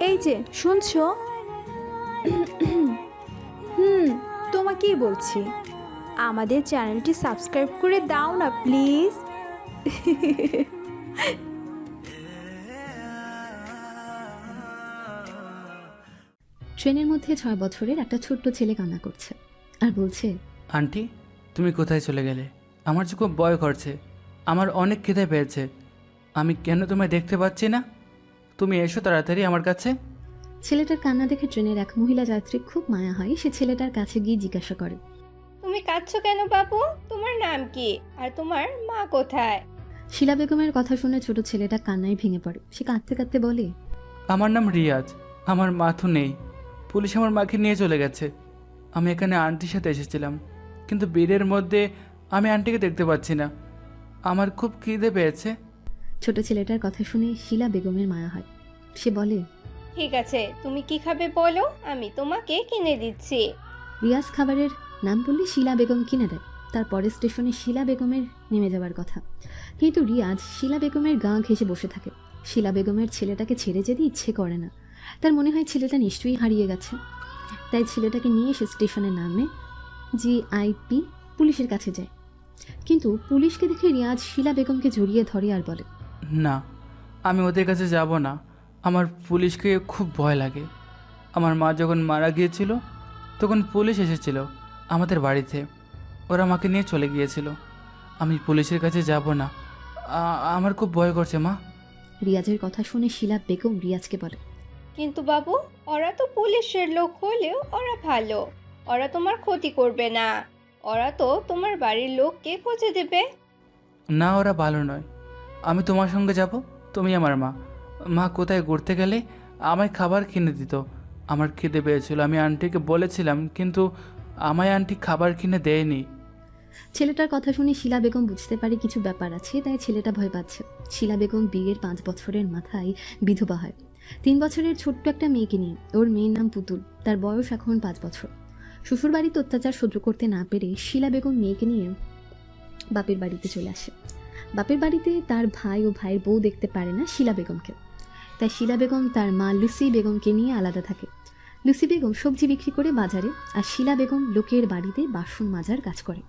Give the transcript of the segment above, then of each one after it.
এই যে শুনছো? হুম, তোমাকেই বলছি, আমাদের চ্যানেলটি সাবস্ক্রাইব করে দাও না প্লিজ। ট্রেনের মধ্যে 6 বছরের একটা ছোট্ট ছেলে কান্না করছে আর বলছে, আন্টি, তুমি কোথায় চলে গেলে? আমার যে খুব ভয় করছে, আমার অনেক খিদে পেয়েছে। আমি কেন তোমায় দেখতে পাচ্ছি না? তুমি এসো তাড়াতাড়ি আমার কাছে। ছেলেটার কান্না দেখে ট্রেনের এক মহিলা যাত্রী খুব মায়া হয়। সে ছেলেটার কাছে গিয়ে জিজ্ঞাসা করে, তুমি কাঁদছো কেন বাবু? তোমার নাম কি আর তোমার মা কোথায়? শিলা বেগমের কথা শুনে ছোট ছেলেটা কান্নায় ভেঙে পড়ে। সে কাঁদতে কাঁদতে বলে, আমার নাম রিয়াজ, আমার মা তো নেই। পুলিশ আমার মাকে নিয়ে চলে গেছে। আমি এখানে আন্টির সাথে এসেছিলাম, কিন্তু ভিড়ের মধ্যে আমি আন্টিকে দেখতে পাচ্ছি না। আমার খুব খিদে পেয়েছে। ছোট ছেলেটার কথা শুনে শিলা বেগমের মায়া হয়। সে বলে, ঠিক আছে, তুমি কি খাবে বলো, আমি তোমাকে কিনে দিচ্ছি। রিয়াজ খাবারের নাম বললে শিলা বেগম কিনে দেয়। তারপরে স্টেশনে শিলা বেগমের নেমে যাওয়ার কথা, কিন্তু রিয়াজ শিলা বেগমের গা ঘেঁষে বসে থাকে। শিলা বেগমের ছেলেটাকে ছেড়ে যেতে ইচ্ছে করে না। তার মনে হয় ছেলেটা নিশ্চয়ই হারিয়ে গেছে। তাই ছেলেটাকে নিয়ে এসে স্টেশনে নামে জিআইপি পুলিশের কাছে যায়। কিন্তু পুলিশকে দেখে রিয়াজ শিলা বেগমকে জড়িয়ে ধরে আর বলে, না, আমি ওদের কাছে যাব না। আমার পুলিশকে খুব ভয় লাগে। আমার মা যখন মারা গিয়েছিল তখন পুলিশ এসেছিল আমাদের বাড়িতে। ওরা আমাকে নিয়ে চলে গিয়েছিল। আমি পুলিশের কাছে যাব না। আমার খুব ভয় করছে মা। রিয়াজের কথা শুনে শিলা বেগম রিয়াজকে বলে, কিন্তু বাবু, ওরা তো পুলিশের লোক হলেও ওরা ভালো। ওরা তোমার ক্ষতি করবে না। ওরা তো তোমার বাড়ির লোককে খুঁজে দেবে। না, ওরা ভালো নয়। আমি তোমার সঙ্গে যাব। তুমি আমার মা। মা কোথায় ঘুরতে গেলে আমায় খাবার কিনে দিত। আমার খিদে পেয়েছিল, আমি আন্টিকে বলেছিলাম, কিন্তু আমায় আন্টি খাবার কিনে দেয়নি। ছেলেটার কথা শুনে শিলা বেগম বুঝতে পারে কিছু ব্যাপার আছে, তাই ছেলেটা ভয় পাচ্ছে। শিলা বেগম বিয়ের 5 বছরের মাথায় বিধবা হয় 3 বছরের ছোট্ট একটা মেয়েকে নিয়ে। ওর মেয়ের নাম পুতুল, তার বয়স এখন 5 বছর। শ্বশুর বাড়িতে অত্যাচার সহ্য করতে না পেরে শিলা বেগম মেয়েকে নিয়ে বাপের বাড়িতে চলে আসে। বাপের বাড়িতে তার ভাই ও ভাইয়ের বউ দেখতে পারে না শিলা বেগমকে, তাই শিলা বেগম তার মা লুসি বেগমকে নিয়ে আলাদা থাকে। লুসি বেগম সবজি বিক্রি করে বাজারে, আর শিলা বেগম লোকের বাড়িতে বাসন মাজার কাজ করে।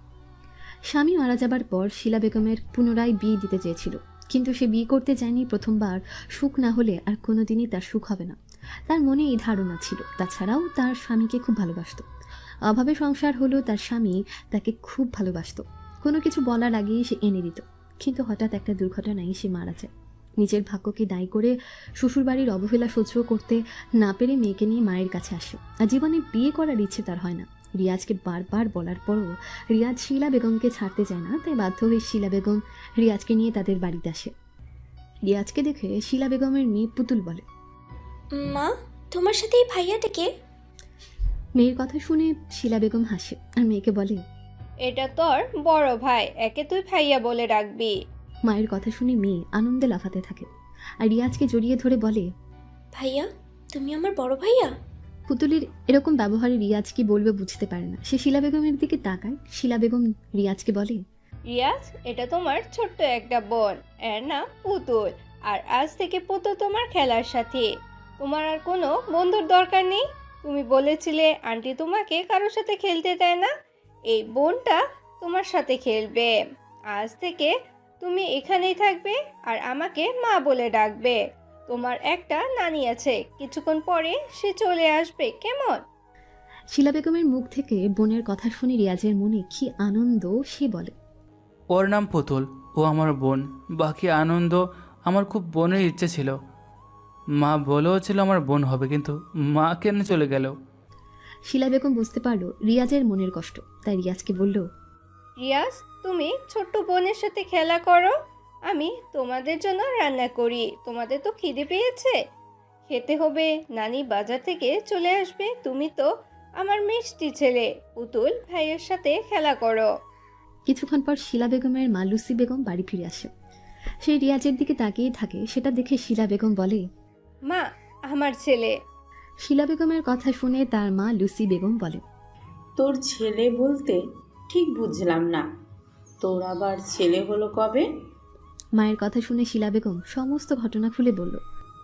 স্বামী মারা যাবার পর শিলা বেগমের পুনরায় বিয়ে দিতে চেয়েছিল, কিন্তু সে বিয়ে করতে চায়নি। প্রথমবার সুখ না হলে আর কোনোদিনই তার সুখ হবে না, তার মনে এই ধারণা ছিল। তাছাড়াও তার স্বামীকে খুব ভালোবাসত। অভাবে সংসার হলেও তার স্বামী তাকে খুব ভালোবাসত। কোনো কিছু বলার আগেই সে এনে দিত। কিন্তু হঠাৎ একটা দুর্ঘটনায় সে মারা যায়। নিজের ভাগ্যকে দায়ী করে শ্বশুরবাড়ির অবহেলা সহ্য করতে না পেরে মেয়েকে নিয়ে মায়ের কাছে আসে। আর জীবনে বিয়ে করার ইচ্ছে তার হয় না। রিয়াজকে বারবার বলার পরও রিয়াজ শিলা বেগমকে ছাড়তে চায় না, তাই বাধ্য হয়ে শিলা বেগম রিয়াজকে নিয়ে তাদের বাড়িতে আসে। রিয়াজকে দেখে শিলা বেগমের মেয়ে পুতুল বলে, মা, তোমার সাথে এই ভাইয়াটাকে? মেয়ের কথা শুনে শিলা বেগম হাসে আর মেয়েকে বলে, এটা তোর বড় ভাই, একে তুই ভাইয়া বলে ডাকবি। মায়ের কথা শুনে মেয়ে আনন্দে লাফাতে থাকে আর রিয়াজকে জড়িয়ে ধরে বলে, ভাইয়া, তুমি আমার বড় ভাইয়া? পুতুলের এরকম ব্যবহারে রিয়াজ কি বলবে বুঝতে পারে না। সে শিলা বেগমের দিকে তাকায়। শিলা বেগম রিয়াজকে বলে, রিয়াজ, এটা তোমার ছোট্ট একটা বোন, এর নাম পুতুল। আর আজ থেকে পুতুল তোমার খেলার সাথী। তোমার আর কোনো বন্ধুর দরকার নেই। তুমি বলেছিলে আন্টি তোমাকে কারোর সাথে খেলতে দেয় না, এই বোনটা তোমার সাথে খেলবে। আজ থেকে তুমি এখানেই থাকবে আর আমাকে মা বলে ডাকবে। তোমার একটা নানি আছে, কিছুক্ষণ পরে সে চলে আসবে, কেমন? শিলা বেগমের মুখ থেকে বোনের কথা শুনে রিয়াজের মনে কি আনন্দ সে বলে, ওর নাম পুতুল, ও আমার বোন। বাকি আনন্দ আমার খুব বোনের ইচ্ছে ছিল। মা বলেও ছিল আমার বোন হবে, কিন্তু মা কেন চলে গেল? শিলা বেগম বুঝতে পারলো রিয়াজের মনের কষ্ট, তাই রিয়াজকে বলল, রিয়াজ, তুমি ছোট্ট বোনের সাথে খেলা করো, আমি তোমাদের জন্য রান্না করি। তোমাদের তো খিদে পেয়েছে, খেতে হবে। নানি বাজার থেকে চলে আসবে। তুমি তো আমার মিষ্টি ছেলে। পুতুল, ভাইয়ের সাথে খেলা করো। কিছুক্ষণ পর শিলা বেগমের মা লুসি বেগম বাড়ি ফিরে আসে। সে রিয়াজের দিকে তাকিয়ে থাকে। সেটা দেখে শিলা বেগম বলে, মা, আমার ছেলে। শিলা বেগমের কথা শুনে তার মা লুসি বেগম বলে, তোর ছেলে বলতে ঠিক বুঝলাম না, তোর আবার ছেলে হলো কবে? মায়ের কথা শুনে শিলা বেগম সমস্ত ঘটনা খুলে বলল।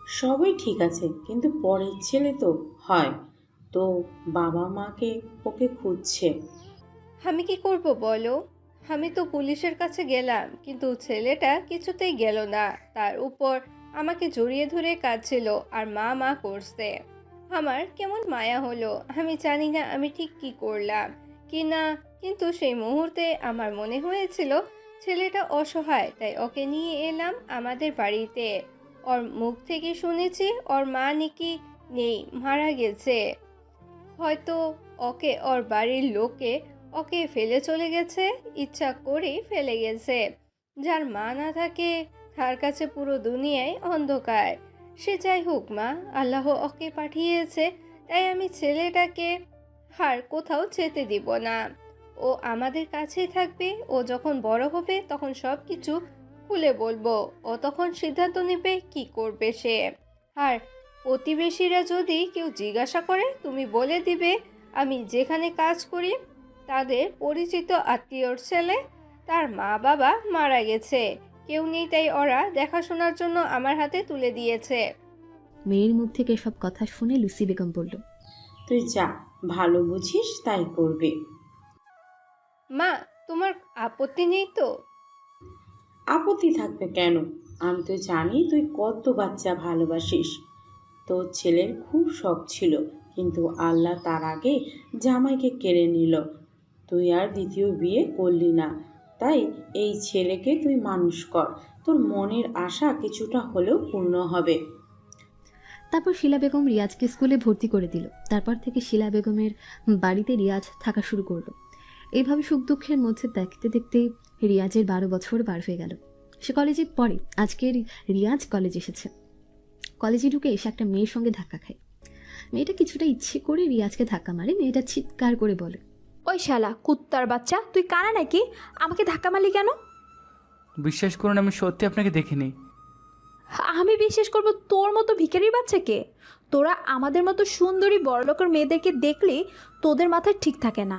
সবই ঠিক আছে, কিন্তু পরের ছেলে তো হয়, তো বাবা মাকে ওকে খুঁজছে। আমি কি করব বলো? আমি তো পুলিশের কাছে গেলাম, কিন্তু ছেলেটা কিছুতেই গেল না। তার উপর আমাকে জড়িয়ে ধরে কাঁদছিল আর মা মা করছে। আমার কেমন মায়া হলো। আমি জানি না আমি ঠিক কি করলাম কি না, কিন্তু সেই মুহূর্তে আমার মনে হয়েছিল ছেলেটা অসহায়, তাই ওকে নিয়ে এলাম আমাদের বাড়িতে। ওর মুখ থেকে শুনেছি ওর মা নাকি নেই, মারা গেছে। হয়তো ওকে ওর বাড়ির লোকে ওকে ফেলে চলে গেছে, ইচ্ছা করেই ফেলে গেছে। যার মা না থাকে তার কাছে পুরো দুনিয়ায় অন্ধকার। সে যাই হোক মা, আল্লাহ ওকে পাঠিয়েছে, তাই আমি ছেলেটাকে আর কোথাও যেতে দিব না। ও আমাদের কাছেই থাকবে। ও যখন বড় হবে তখন সব কিছু খুলে বলবো। ও তখন সিদ্ধান্ত নেবে কি করবে সে। আর প্রতিবেশীরা যদি কেউ জিজ্ঞাসা করে তুমি বলে দিবে আমি যেখানে কাজ করি তাদের পরিচিত আত্মীয়র ছেলে, তার মা বাবা মারা গেছে, কেউ নেই, তাই ওরা দেখাশোনার জন্য আমার হাতে তুলে দিয়েছে। মেয়ের মুখ থেকে সব কথা শুনে লুসি বেগম বলল, তুই যা, ভালো বুঝিস তাই করবে। মা, তোমার আপত্তি নেই তো? আপত্তি থাকবে কেন? আমি তো জানি তুই কত বাচ্চা ভালোবাসিস। তোর ছেলের খুব শখ ছিল, কিন্তু আল্লাহ তার আগে জামাইকে কেড়ে নিল। তুই আর দ্বিতীয় বিয়ে করলি না, তাই এই ছেলেকে তুই মানুষ কর, তোর মনের আশা কিছুটা হলেও পূর্ণ হবে। তারপর শিলা বেগম রিয়াজকে স্কুলে ভর্তি করে দিল। তারপর থেকে শিলা বেগমের বাড়িতে রিয়াজ থাকা শুরু করলো। এইভাবে সুখ দুঃখের মধ্যে দেখতে দেখতে রিয়াজের 12 বছর পার হয়ে গেল। সে কলেজে পড়ে। আজকে রিয়াজ কলেজে এসেছে। কলেজে ঢুকে এসে একটা মেয়ের সঙ্গে ধাক্কা খায়। মেয়েটা কিছুটা ইচ্ছে করে রিয়াজকে ধাক্কা মারে। মেয়েটা চিৎকার করে বলে, ওই শালা কুত্তার বাচ্চা, তুই কানা নাকি? আমাকে ধাক্কা মারলি কেন? বিশ্বাস করুন, আমি সত্যি আপনাকে দেখিনি। আমি বিশ্বাস করব তোর মতো ভিখারির বাচ্চাকে? তোরা আমাদের মতো সুন্দরী বড়লোকের মেয়েদেরকে দেখলে তোদের মাথায় ঠিক থাকে না।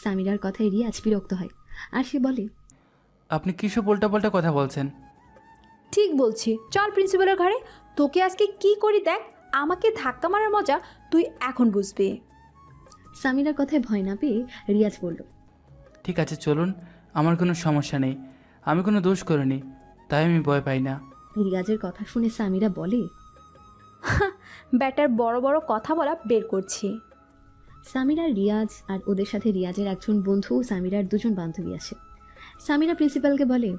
সামিরার কথায় রিয়াজ বিরক্ত হয় আর সে বলে, আপনি কিছু পাল্টা কথা বলছেন। ঠিক বলছি, চল প্রিন্সিপালের ঘরে, তোকে আজকে কি করি দেখ। আমাকে ধাক্কা মারার মজা তুই এখন বুঝবি। সামিরার কথায় ভয় না পেয়ে রিয়াজ বলল, ঠিক আছে চলুন, আমার কোনো সমস্যা নেই, আমি কোনো দোষ করিনি, তাই আমি ভয় পাই না। রিয়াজের কথা শুনে সামিরা বলে, ব্যাটার বড় বড় কথা বলা বের করছি। সামিরা রিয়াজ আর ওদের সাথে রিয়াজের একজন বন্ধু ও সামিরার দুজন বান্ধবী আসে। সামিরা প্রিন্সিপালকে বলে,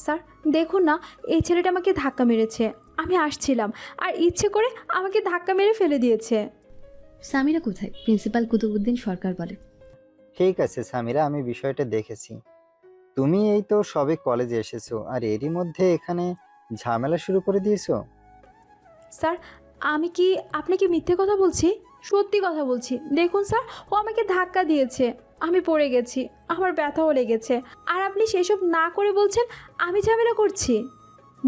স্যার দেখুন না, এই ছেলেটা আমাকে ধাক্কা মেরেছে। আমি আসছিলাম আর ইচ্ছে করে আমাকে ধাক্কা মেরে ফেলে দিয়েছে। সামিরা কোথায়? প্রিন্সিপাল কুতুবুদ্দিন সরকার বলে, ঠিক আছে সামিরা, আমি বিষয়টা দেখেছি। তুমি এই তো সবে কলেজে এসেছো আর এরই মধ্যে এখানে ঝামেলা শুরু করে দিয়েছো। স্যার আমি কি আপনাকে মিথ্যে কথা বলছি? সত্যি কথা বলছি। দেখুন স্যার, ও আমাকে ধাক্কা দিয়েছে, আমি পড়ে গেছি, আমার ব্যথাও লেগেছে, আর আপনি সেসব না করে বলছেন আমি ঝামেলা করছি।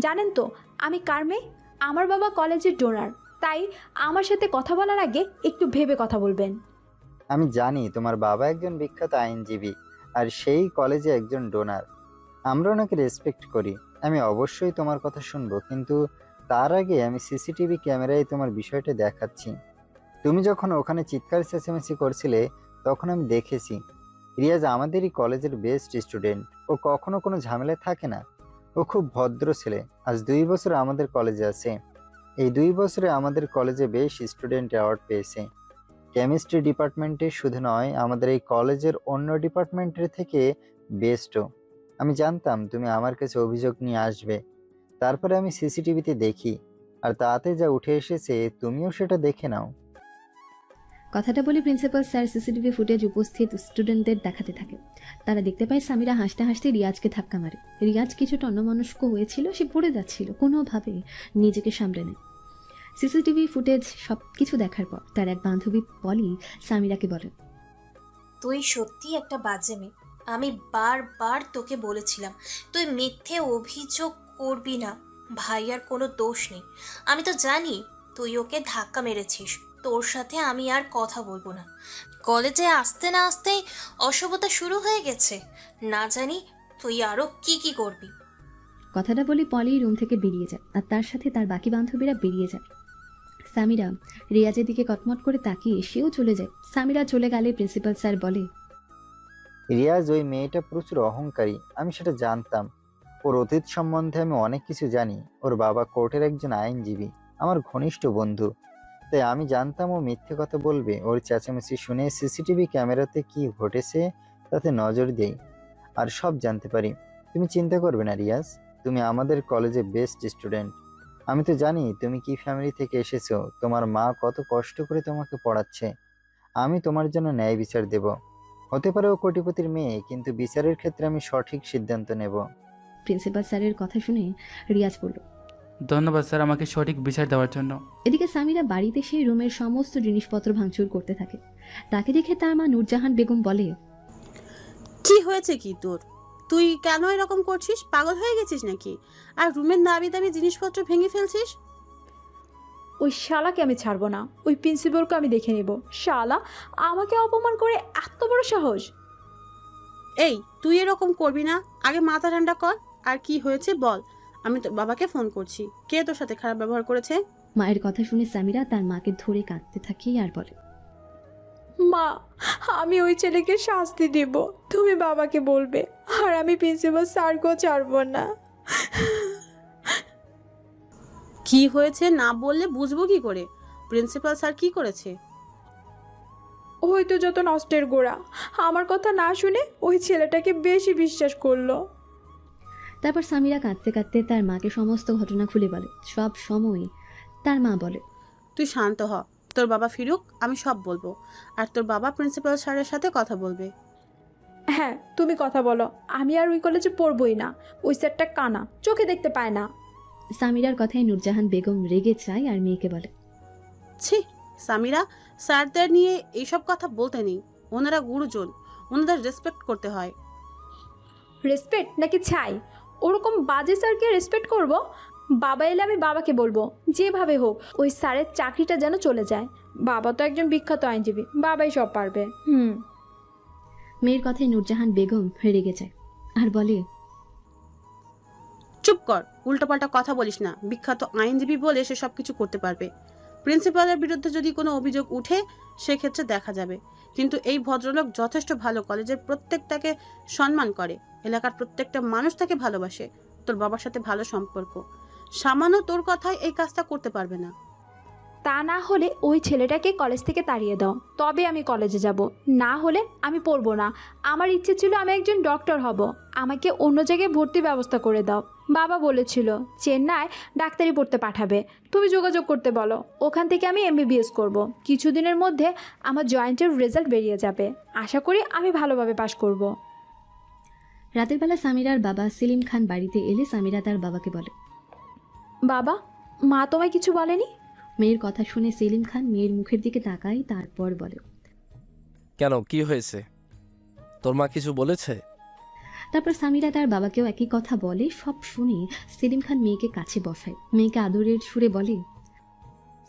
জানেন তো আমি কার মেয়ে? আমার বাবা কলেজের ডোনার, তাই আমার সাথে কথা বলার আগে একটু ভেবে কথা বলবেন। আমি জানি তোমার বাবা একজন বিখ্যাত আইনজীবী আর সেই কলেজে একজন ডোনার। আমরা ওনাকে রেসপেক্ট করি। আমি অবশ্যই তোমার কথা শুনবো, কিন্তু তার আগে আমি সিসিটিভি ক্যামেরায় তোমার বিষয়টা দেখাচ্ছি। তুমি যখন ওখানে চিৎকার চেঁচামেচি করছিলে তখন আমি দেখেছি। রিয়াজ আমাদেরই কলেজের বেস্ট স্টুডেন্ট। ও কখনো কোনো ঝামেলায় থাকে না। ও খুব ভদ্র ছেলে। আজ 2 বছর আমাদের কলেজে আছে। এই 2 বছরে আমাদের কলেজে বেশ স্টুডেন্ট অ্যাওয়ার্ড পেয়েছে। কেমিস্ট্রি ডিপার্টমেন্টে শুধু নয়, আমাদের এই কলেজের অন্য ডিপার্টমেন্টের থেকে বেস্টও। আমি জানতাম তুমি আমার কাছে অভিযোগ নিয়ে আসবে। তারপরে আমি সিসিটিভিতে দেখি, আর তাতে যা উঠে এসেছে তুমিও সেটা দেখে নাও। কথাটা বলে প্রিন্সিপাল স্যার সিসিটিভি ফুটেজ উপস্থিত স্টুডেন্টদের দেখাতে থাকে। তারা দেখতে পায় সামিরা হাসতে হাসতে রিয়াজকে ধাক্কা মারে। রিয়াজ কিছুটা অন্যমনস্ক হয়েছিল, সে পড়ে যাচ্ছিল, কোনোভাবে নিজেকে সামলে নেয়। সিসিটিভি ফুটেজ সব কিছু দেখার পর তার এক বান্ধবী পলি সামিরাকে বলে, তুই সত্যি একটা বাজে মেয়ে। আমি বারবার তোকে বলেছিলাম তুই মিথ্যে অভিযোগ করবি না। ভাইয়ার কোনো দোষ নেই। আমি তো জানি তুই ওকে ধাক্কা মেরেছিস। তোর সাথে আমি আর কথা বলবো না। কলেজে আসতে না আসতেই অসভ্যতা শুরু হয়ে গেছে। না জানি তুই আরো কি কি করবি। কথাটা বলে পলি রুম থেকে বেরিয়ে যায় আর তার সাথে তার বাকি বান্ধবীরা বেরিয়ে যায়। সামিরা রিয়াজের দিকে কটমট করে তাকিয়ে সেও চলে যায়। সামিরা চলে গেলে প্রিন্সিপাল স্যার বলে, রিয়াজ ওই মেয়েটা প্রচুর অহংকারী, আমি সেটা জানতাম। ওর অতীত সম্বন্ধে আমি অনেক কিছু জানি। ওর বাবা কোর্টের একজন আইনজীবী, আমার ঘনিষ্ঠ বন্ধু। তাই আমি জানতাম ও মিথ্যে কথা বলবে। ওর চেঁচামেচি শুনে সিসিটিভি ক্যামেরাতে কি ঘটেছে তাতে নজর দেই আর সব জানতে পারি। তুমি চিন্তা করবে না রিয়াজ, তুমি আমাদের কলেজে বেস্ট স্টুডেন্ট। আমি তো জানি তুমি কি ফ্যামিলি থেকে এসেছো, তোমার মা কত কষ্ট করে তোমাকে পড়াচ্ছে। আমি তোমার জন্য ন্যায় বিচার দেব। হতে পারে ও কোটিপতির মেয়ে, কিন্তু বিচারের ক্ষেত্রে আমি সঠিক সিদ্ধান্ত নেব। প্রিন্সিপাল স্যারের কথা শুনে রিয়াজ বলল। ধন্যবাদ স্যার আমাকে সঠিক বিচার দেওয়ার জন্য। এদিকে সামিরা বাড়িতে সেই রুমের সমস্ত জিনিসপত্র ভাঙচুর করতে থাকে। তাকে দেখে তার মা নূরজাহান বেগম বলে, কি হয়েছে কি তোর? তুই কেন এরকম করছিস? পাগল হয়ে গেছিস নাকি? আর রুমের দাবি দাবি জিনিসপত্র ভেঙে ফেলছিস? ওই শালাকে আমি ছাড়বো না, ওই প্রিন্সিপালকে আমি দেখে নেব। শালা আমাকে অপমান করে এত বড় সাহস! এই, তুই এরকম করবি না, আগে মাথা ঠান্ডা কর। আর কি হয়েছে বল, আমি তোর বাবাকে ফোন করছি। কে তোর সাথে খারাপ ব্যবহার করেছে? মায়ের কথা শুনে সামিরা তার মাকে ধরে কাঁদতে থাকে আর বলে, মা, আমি ওই ছেলেকে শাস্তি দেব, তুমি বাবাকে বলবে। আর আমি প্রিন্সিপাল স্যারকেও ছাড়বো না। কি হয়েছে না বললে বুঝবো কি করে? প্রিন্সিপাল স্যার কি করেছে? ওই তো যত নষ্টের গোড়া, আমার কথা না শুনে ওই ছেলেটাকে বেশি বিশ্বাস করলো। তারপর সামিরা কাঁদতে কাঁদতে তার মাকে সমস্ত ঘটনা খুলে বলে। সব সময় তার মা বলে, তুই শান্ত হ, তোর বাবা ফিরুক, আমি সব বলবো। আর তোর বাবা প্রিন্সিপাল স্যারের সাথে কথা বলবে। হ্যাঁ, তুমি কথা বলো, আমি আর ওই কলেজে পড়বই না। ওই স্যারটা কানা, চোখে দেখতে পায় না। সামিরার কথায় নূরজাহান বেগম রেগে যায় আর মেয়েকে বলে, ছি, সামিরা, স্যারদের নিয়ে এইসব কথা বলতে নেই। ওনারা গুরুজন, ওনাদের রেসপেক্ট করতে হয়। রেসপেক্ট নাকি ছাই? ওরকম বাজে স্যারকে রেসপেক্ট করব? বাবা এলে আমি বাবাকে বলবো, যেভাবে হোক ওই স্যারের চাকরিটা যেন চলে যায়। বাবা তো একজন বিখ্যাত আইনজীবী, বাবাই সব পারবে। মেয়ের কথায় নূরজাহান বেগম রেগে যায় আর বলে, চুপ কর, উল্টোপাল্টা কথা বলিস না। বিখ্যাত আইনজীবী বলে সে সব কিছু করতে পারবে। প্রিন্সিপালের বিরুদ্ধে যদি কোনো অভিযোগ উঠে সেক্ষেত্রে দেখা যাবে। কিন্তু এই ভদ্রলোক যথেষ্ট ভালো, কলেজের প্রত্যেকটাকে সম্মান করে, এলাকার প্রত্যেকটা মানুষ তাকে ভালোবাসে। তোর বাবার সাথে ভালো সম্পর্ক, সামান্য তোর কথায় এই কাজটা করতে পারবে না। তা না হলে ওই ছেলেটাকে কলেজ থেকে তাড়িয়ে দাও, তবে আমি কলেজে যাব। না হলে আমি পড়বো না। আমার ইচ্ছে ছিল আমি একজন ডক্টর হব, আমাকে অন্য জায়গায় ভর্তির ব্যবস্থা করে দাও। বাবা বলেছিল চেন্নাই ডাক্তারি পড়তে পাঠাবে, তুমি যোগাযোগ করতে বলো। ওখান থেকে আমি এমবিবিএস করব। কিছুদিনের মধ্যে আমার জয়েন্টের রেজাল্ট বেরিয়ে যাবে, আশা করি আমি ভালোভাবে পাশ করব। রাতের বেলা সামিরার বাবা সেলিম খান বাড়িতে এলে সামিরা তার বাবাকে বলে, বাবা, মা তোমায় কিছু বলেনি? মেয়ের কথা শুনে সেলিম খান মেয়ের মুখের দিকে তাকায়, তারপর বলে, কেন, কি হয়েছে? তোর মা কিছু বলেছে? তারপর সামিরা তার বাবাকেও একই কথা বলে। সব শুনে সেলিম খান মেয়েকে কাছে বসায়, মেয়েকে আদরের সুরে বলে,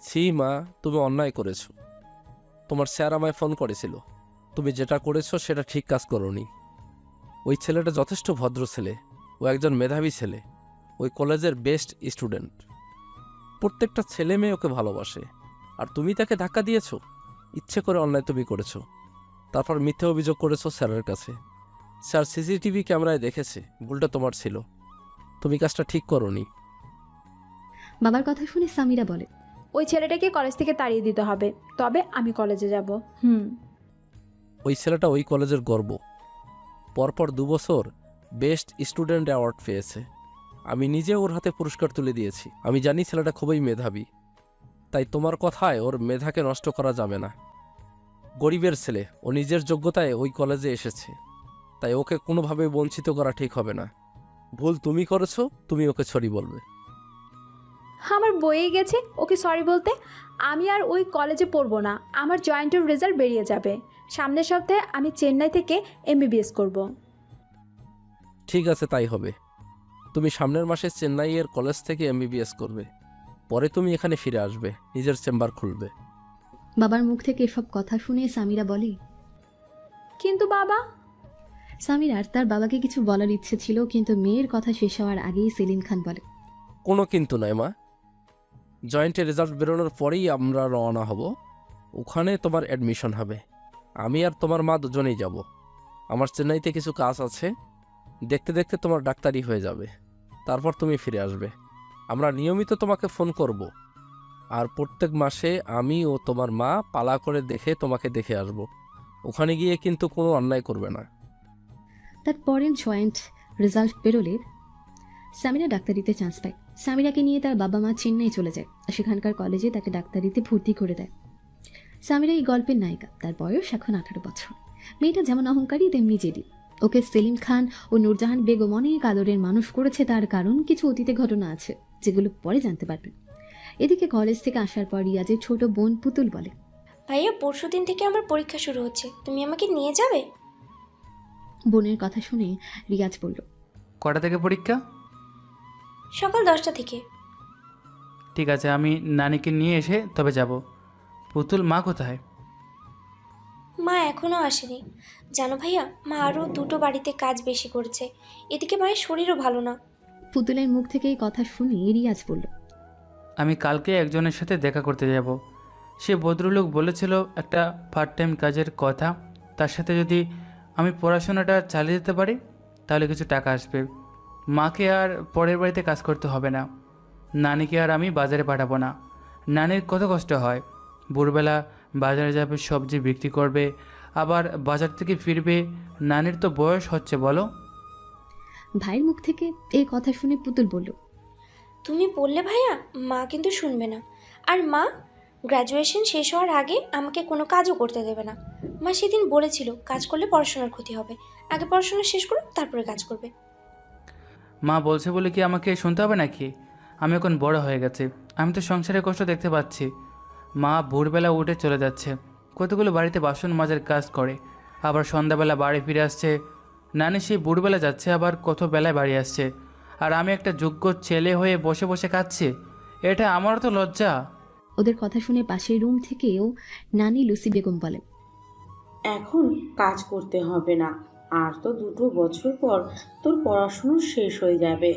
ছি মা, তুমি অন্যায় করেছো। তোমার স্যার আমায় ফোন করেছিল, তুমি যেটা করেছো সেটা ঠিক কাজ করোনি। ওই ছেলেটা যথেষ্ট ভদ্র ছেলে, ও একজন মেধাবী ছেলে, ওই কলেজের বেস্ট স্টুডেন্ট। প্রত্যেকটা ছেলে মেয়ে ওকে ভালোবাসে, আর তুমি তাকে ধাক্কা দিয়েছো। ইচ্ছে করে অন্যায় তুমি করেছো। তারপর মিথ্যে অভিযোগ করেছো স্যারের কাছে। স্যার সিসিটিভি ক্যামেরায় দেখেছে, ভুলটা তোমার ছিল, তুমি কাজটা ঠিক করোনি। বাবার কথা শুনে সামিরা বলে, ওই ছেলেটাকে কলেজ থেকে তাড়িয়ে দিতে হবে, তবে আমি কলেজে যাব। ওই ছেলেটা ওই কলেজের গর্ব, পরপর 2 বছর বেস্ট স্টুডেন্ট অ্যাওয়ার্ড পেয়েছে। আমি নিজে ওর হাতে পুরস্কার তুলে দিয়েছি। আমি জানি ছেলেটা খুবই মেধাবী, তাই তোমার কথায় ওর মেধাকে নষ্ট করা যাবে না। গরিবের ছেলে, ও নিজের যোগ্যতায় ওই কলেজে এসেছে, তাই ওকে কোনোভাবে বঞ্চিত করা ঠিক হবে না। ভুল তুমি করেছো, তুমি ওকে সরি বলবে। আমার বইয়ে গেছে ওকে সরি বলতে। আমি আর ওই কলেজে পড়বো না, আমার জয়েন্টের রেজাল্ট বেরিয়ে যাবে। সামনের সপ্তাহে আমি চেন্নাই থেকে এমবিবিএস করব। ঠিক আছে, তাই হবে। তুমি সামনের মাসে চেন্নাইয়ের কলেজ থেকে এমবিবিএস করবে, পরে তুমি এখানে ফিরে আসবে, নিজের চেম্বার খুলবে। বাবার মুখ থেকে এসব কথা শুনে সামিরা বলে, কিন্তু বাবা। সামিরার তার বাবাকে কিছু বলার ইচ্ছে ছিল, কিন্তু মেয়ের কথা শেষ হওয়ার আগেই সেলিম খান বলে, কোনো কিন্তু নয় মা, জয়েন্টের রেজাল্ট বেরোনোর পরেই আমরা রওনা হব। ওখানে তোমার অ্যাডমিশন হবে। আমি আর তোমার মা দুজনেই যাব। আমার চেন্নাইতে কিছু কাজ আছে, দেখতে দেখতে তোমার ডাক্তারি হয়ে যাবে, তারপর তুমি ফিরে আসবে। আমরা নিয়মিত তোমাকে ফোন করব, আর প্রত্যেক মাসে আমি ও তোমার মা পালা করে তোমাকে দেখে আসব। ওখানে গিয়ে কিন্তু কোনো অন্যায় করবে না। তার পরের জয়েন্ট রেজাল্ট বেরোলে সামিরা ডাক্তারিতে চান্স পায়। সামিরাকে নিয়ে তার বাবা মা চেন্নাই চলে যায়, আর সেখানকার কলেজে তাকে ডাক্তারিতে ভর্তি করে দেয়। সামিরা এই গল্পের নায়িকা। তার বয়স এখন 18 বছর। মেয়েটা যেমন অহংকারী তেমনি জেদি। ওকে সেলিম খান ও নূরজাহান বেগম অনেক আদরের মানুষ করেছে, তার কারণ কিছু অতীতে ঘটনা আছে যেগুলো পরে জানতে পারবেন। এদিকে কলেজ থেকে আসার পর রিয়াজের ছোট বোন পুতুল বলে, ভাইয়া পরশুদিন থেকে আমার পরীক্ষা শুরু হচ্ছে, তুমি আমাকে নিয়ে যাবে? বোনের কথা শুনে রিয়াজ বলল, কটা থেকে পরীক্ষা? সকাল 10টা থেকে। ঠিক আছে, আমি নানিকে নিয়ে এসে তবে যাব। পুতুল মা কোথায়? মা এখনও আসেনি। জানো ভাইয়া, মা আরও দুটো বাড়িতে কাজ বেশি করেছে, এদিকে মায়ের শরীরও ভালো না। পুতুলের মুখ থেকে এই কথা শুনে রিয়াজ বলল, আমি কালকে একজনের সাথে দেখা করতে যাব। সে ভদ্রলোক বলেছিল একটা পার্ট টাইম কাজের কথা। তার সাথে যদি আমি পড়াশোনাটা চালিয়ে যেতে পারি তাহলে কিছু টাকা আসবে। মাকে আর পরের বাড়িতে কাজ করতে হবে না। নানিকে আর আমি বাজারে পাঠাবো না। নানির কত কষ্ট হয়, ভোরবেলা বাজারে যাবে, সবজি বিক্রি করবে, আবার বাজার থেকে ফিরবে। নানির তো বয়স হচ্ছে, বলো। ভাইয়ের মুখ থেকে এই কথা শুনে পুতুল বলল, তুমি বললে ভাইয়া, মা কিন্তু শুনবে না। আর মা গ্র্যাজুয়েশন শেষ হওয়ার আগে আমাকে কোনো কাজও করতে দেবে না। মা সেদিন বলেছিল কাজ করলে পড়াশোনার ক্ষতি হবে, আগে পড়াশোনা শেষ করো তারপরে কাজ করবে। মা বলছে বলে কি আমাকে শুনতে হবে নাকি? আমি এখন বড় হয়ে গেছি, আমি তো সংসারের কষ্ট দেখতে পাচ্ছি। মা ভোরবেলা উঠে চলে যাচ্ছে, কতগুলো বাড়িতে বাসন মাজার কাজ করে, আবার সন্ধ্যাবেলা বাড়ি ফিরে আসছে। নানি সেই ভোরবেলা যাচ্ছে, আবার কত বেলায় বাড়ি আসছে, আর আমি একটা যোগ্য ছেলে হয়ে বসে বসে কাঁদছি। এটা আমারও তো লজ্জা। ওদের কথা শুনে পাশের রুম থেকেও নানি লুসি বেগম বলে, এখন কাজ করতে হবে না, আর তো 2 বছর পর তোর পড়াশুনো শেষ হয়ে যাবে।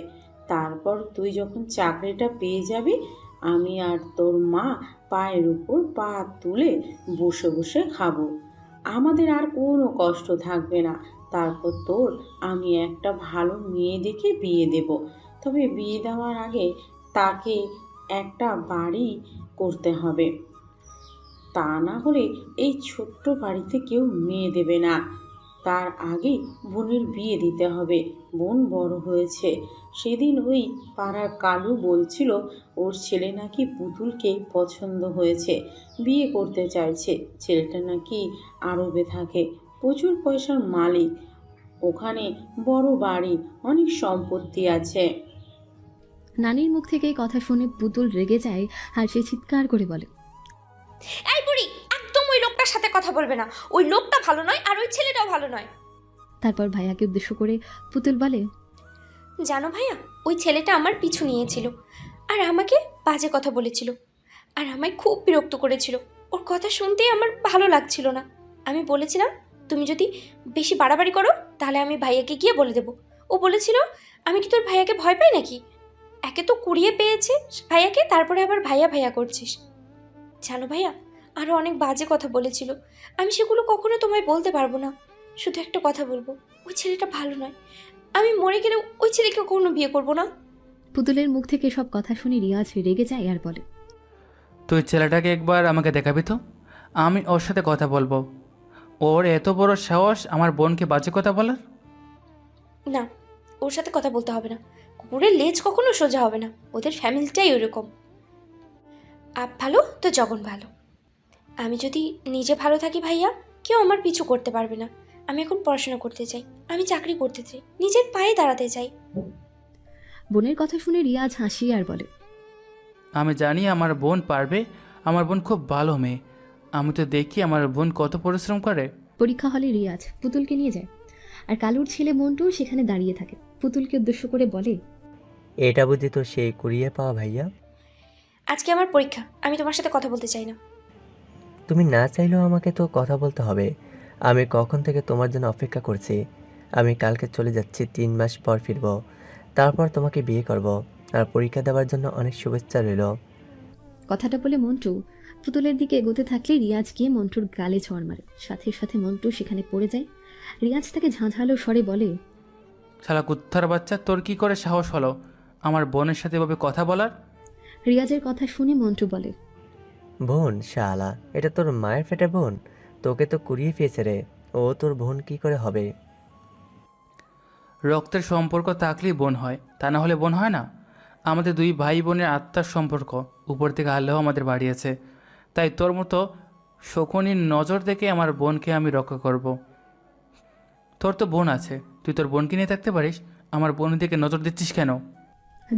তারপর তুই যখন চাকরিটা পেয়ে যাবি, আমি আর তোর মা পায়ের উপর পা তুলে বসে বসে খাবো। আমাদের আর কোনো কষ্ট থাকবে না। তারপর তোর আমি একটা ভালো মেয়ে দেখে বিয়ে দেব। তবে বিয়ে দেওয়ার আগে তাকে একটা বাড়ি করতে হবে, তা না হলে এই ছোট্ট বাড়িতে কেউ মেয়ে দেবে না। তার আগে বোনের বিয়ে দিতে হবে। বোন বড় হয়েছে। সেদিন ওই পাড়ার কালু বলছিল ওর ছেলে নাকি পুতুলকে পছন্দ হয়েছে, বিয়ে করতে চাইছে। ছেলেটা নাকি আরবে থাকে, প্রচুর পয়সার মালিক, ওখানে বড় বাড়ি, অনেক সম্পত্তি আছে। নানির মুখ থেকে এই কথা শুনে পুতুল রেগে যায়, আর সে চিৎকার করে বলে, এই বুড়ি, একদম ওই লোকটার সাথে কথা বলবে না। ওই লোকটা ভালো নয়, আর ওই ছেলেটাও ভালো নয়। তারপর ভাইয়াকে উদ্দেশ্য করে পুতুল বলে, জানো ভাইয়া, ওই ছেলেটা আমার পিছু নিয়েছিল আর আমাকে বাজে কথা বলেছিল, আর আমায় খুব বিরক্ত করেছিল। ওর কথা শুনতেই আমার ভালো লাগছিল না। আমি বলেছিলাম তুমি যদি বেশি বাড়াবাড়ি করো তাহলে আমি ভাইয়াকে গিয়ে বলে দেবো। ও বলেছিল আমি কি তোর ভাইয়াকে ভয় পাই নাকি? একে তো কুড়িয়ে পেয়েছে ভাইয়াকে, তারপরে আবার ভাইয়া ভাইয়া করছিস। জানো ভাইয়া, আরও অনেক বাজে কথা বলেছিল। আমি সেগুলো কখনো তোমায় বলতে পারবো না। শুধু একটা কথা বলবো, ওই ছেলেটা ভালো নয়। আমি মরে গেলেও ওই ছেলেকে কখনো বিয়ে করবো না। পুতুলের মুখ থেকে সব কথা শুনে রিয়াজ রেগে যায় আর বলে, তুই ছেলেটাকে একবার আমাকে দেখাবি তো, আমি ওর সাথে কথা বলবো। ওর এত বড় সাহস আমার বোনকে বাজে কথা বলার। না, ওর সাথে কথা বলতে হবে না। কুকুরের লেজ কখনো সোজা হবে না, ওদের ফ্যামিলিটাই ওরকম। আপ ভালো তো জগন ভালো। আমি যদি নিজে ভালো থাকি ভাইয়া, কেউ আমার পিছু করতে পারবে না। আমি এখন পড়াশোনা করতে চাই, আমি চাকরি করতে চাই, নিজের পায়ে দাঁড়াতে চাই। বোনের কথা শুনে রিয়াজ হাসি আর বলে, আমি জানি আমার বোন পারবে, আমার বোন খুব ভালো মেয়ে। আমি তো দেখি আমার বোন কত পরিশ্রম করে। পরীক্ষা হলে রিয়াজ পুতুলকে নিয়ে যায়, আর কালুর ছেলে মন্টু সেখানে দাঁড়িয়ে থাকে। পুতুলকে উদ্দেশ্য করে বলে, এটা বুঝি তো সেই কুড়িয়ে পাওয়া ভাইয়া? আজকে আমার পরীক্ষা, আমি তোমার সাথে কথা বলতে চাই না। তুমি না চাইলেও আমাকে তো কথা বলতে হবে। আমি কখন থেকে তোমার জন্য অপেক্ষা করছি। আমি কালকে চলে যাচ্ছি, 3 মাস পর ফিরবো। তারপর তোমাকে বিয়ে করব। আর পরীক্ষা দেওয়ার জন্য অনেক শুভেচ্ছা রইল। কথাটা বলে মন্টু পুতুলের দিকে এগোতে থাকলে রিয়াজ গিয়ে মন্টুর গালে চড় মারে। সাথে সাথে মন্টু সেখানে পড়ে যায়। রিয়াজ তাকে ঝাঁঝালো স্বরে বলে, শালা কুত্তার বাচ্চা, তোর কি করে সাহস হলো আমার বোনের সাথে এভাবে কথা বলার? রিয়াজের কথা শুনে মন্টু বলে, বোন শালা, এটা তোর মায়ের পেটে বোন? তোকে তো কুড়িয়ে পেয়েছে রে। ও তোর বোন কি করে হবে? রক্তের সম্পর্ক থাকলেই বোন হয়, তা না হলে বোন হয় না। আমাদের দুই ভাই বোনের আত্মার সম্পর্ক উপর থেকে আল্লাহ আমাদের বাড়িয়েছে। তাই তোর মতো শকুনির নজর দেখে আমার বোনকে আমি রক্ষা করব। তোর তো বোন আছে, তুই তোর বোনকে নিয়ে থাকতে পারিস, আমার বোনের দিকে নজর দিচ্ছিস কেন?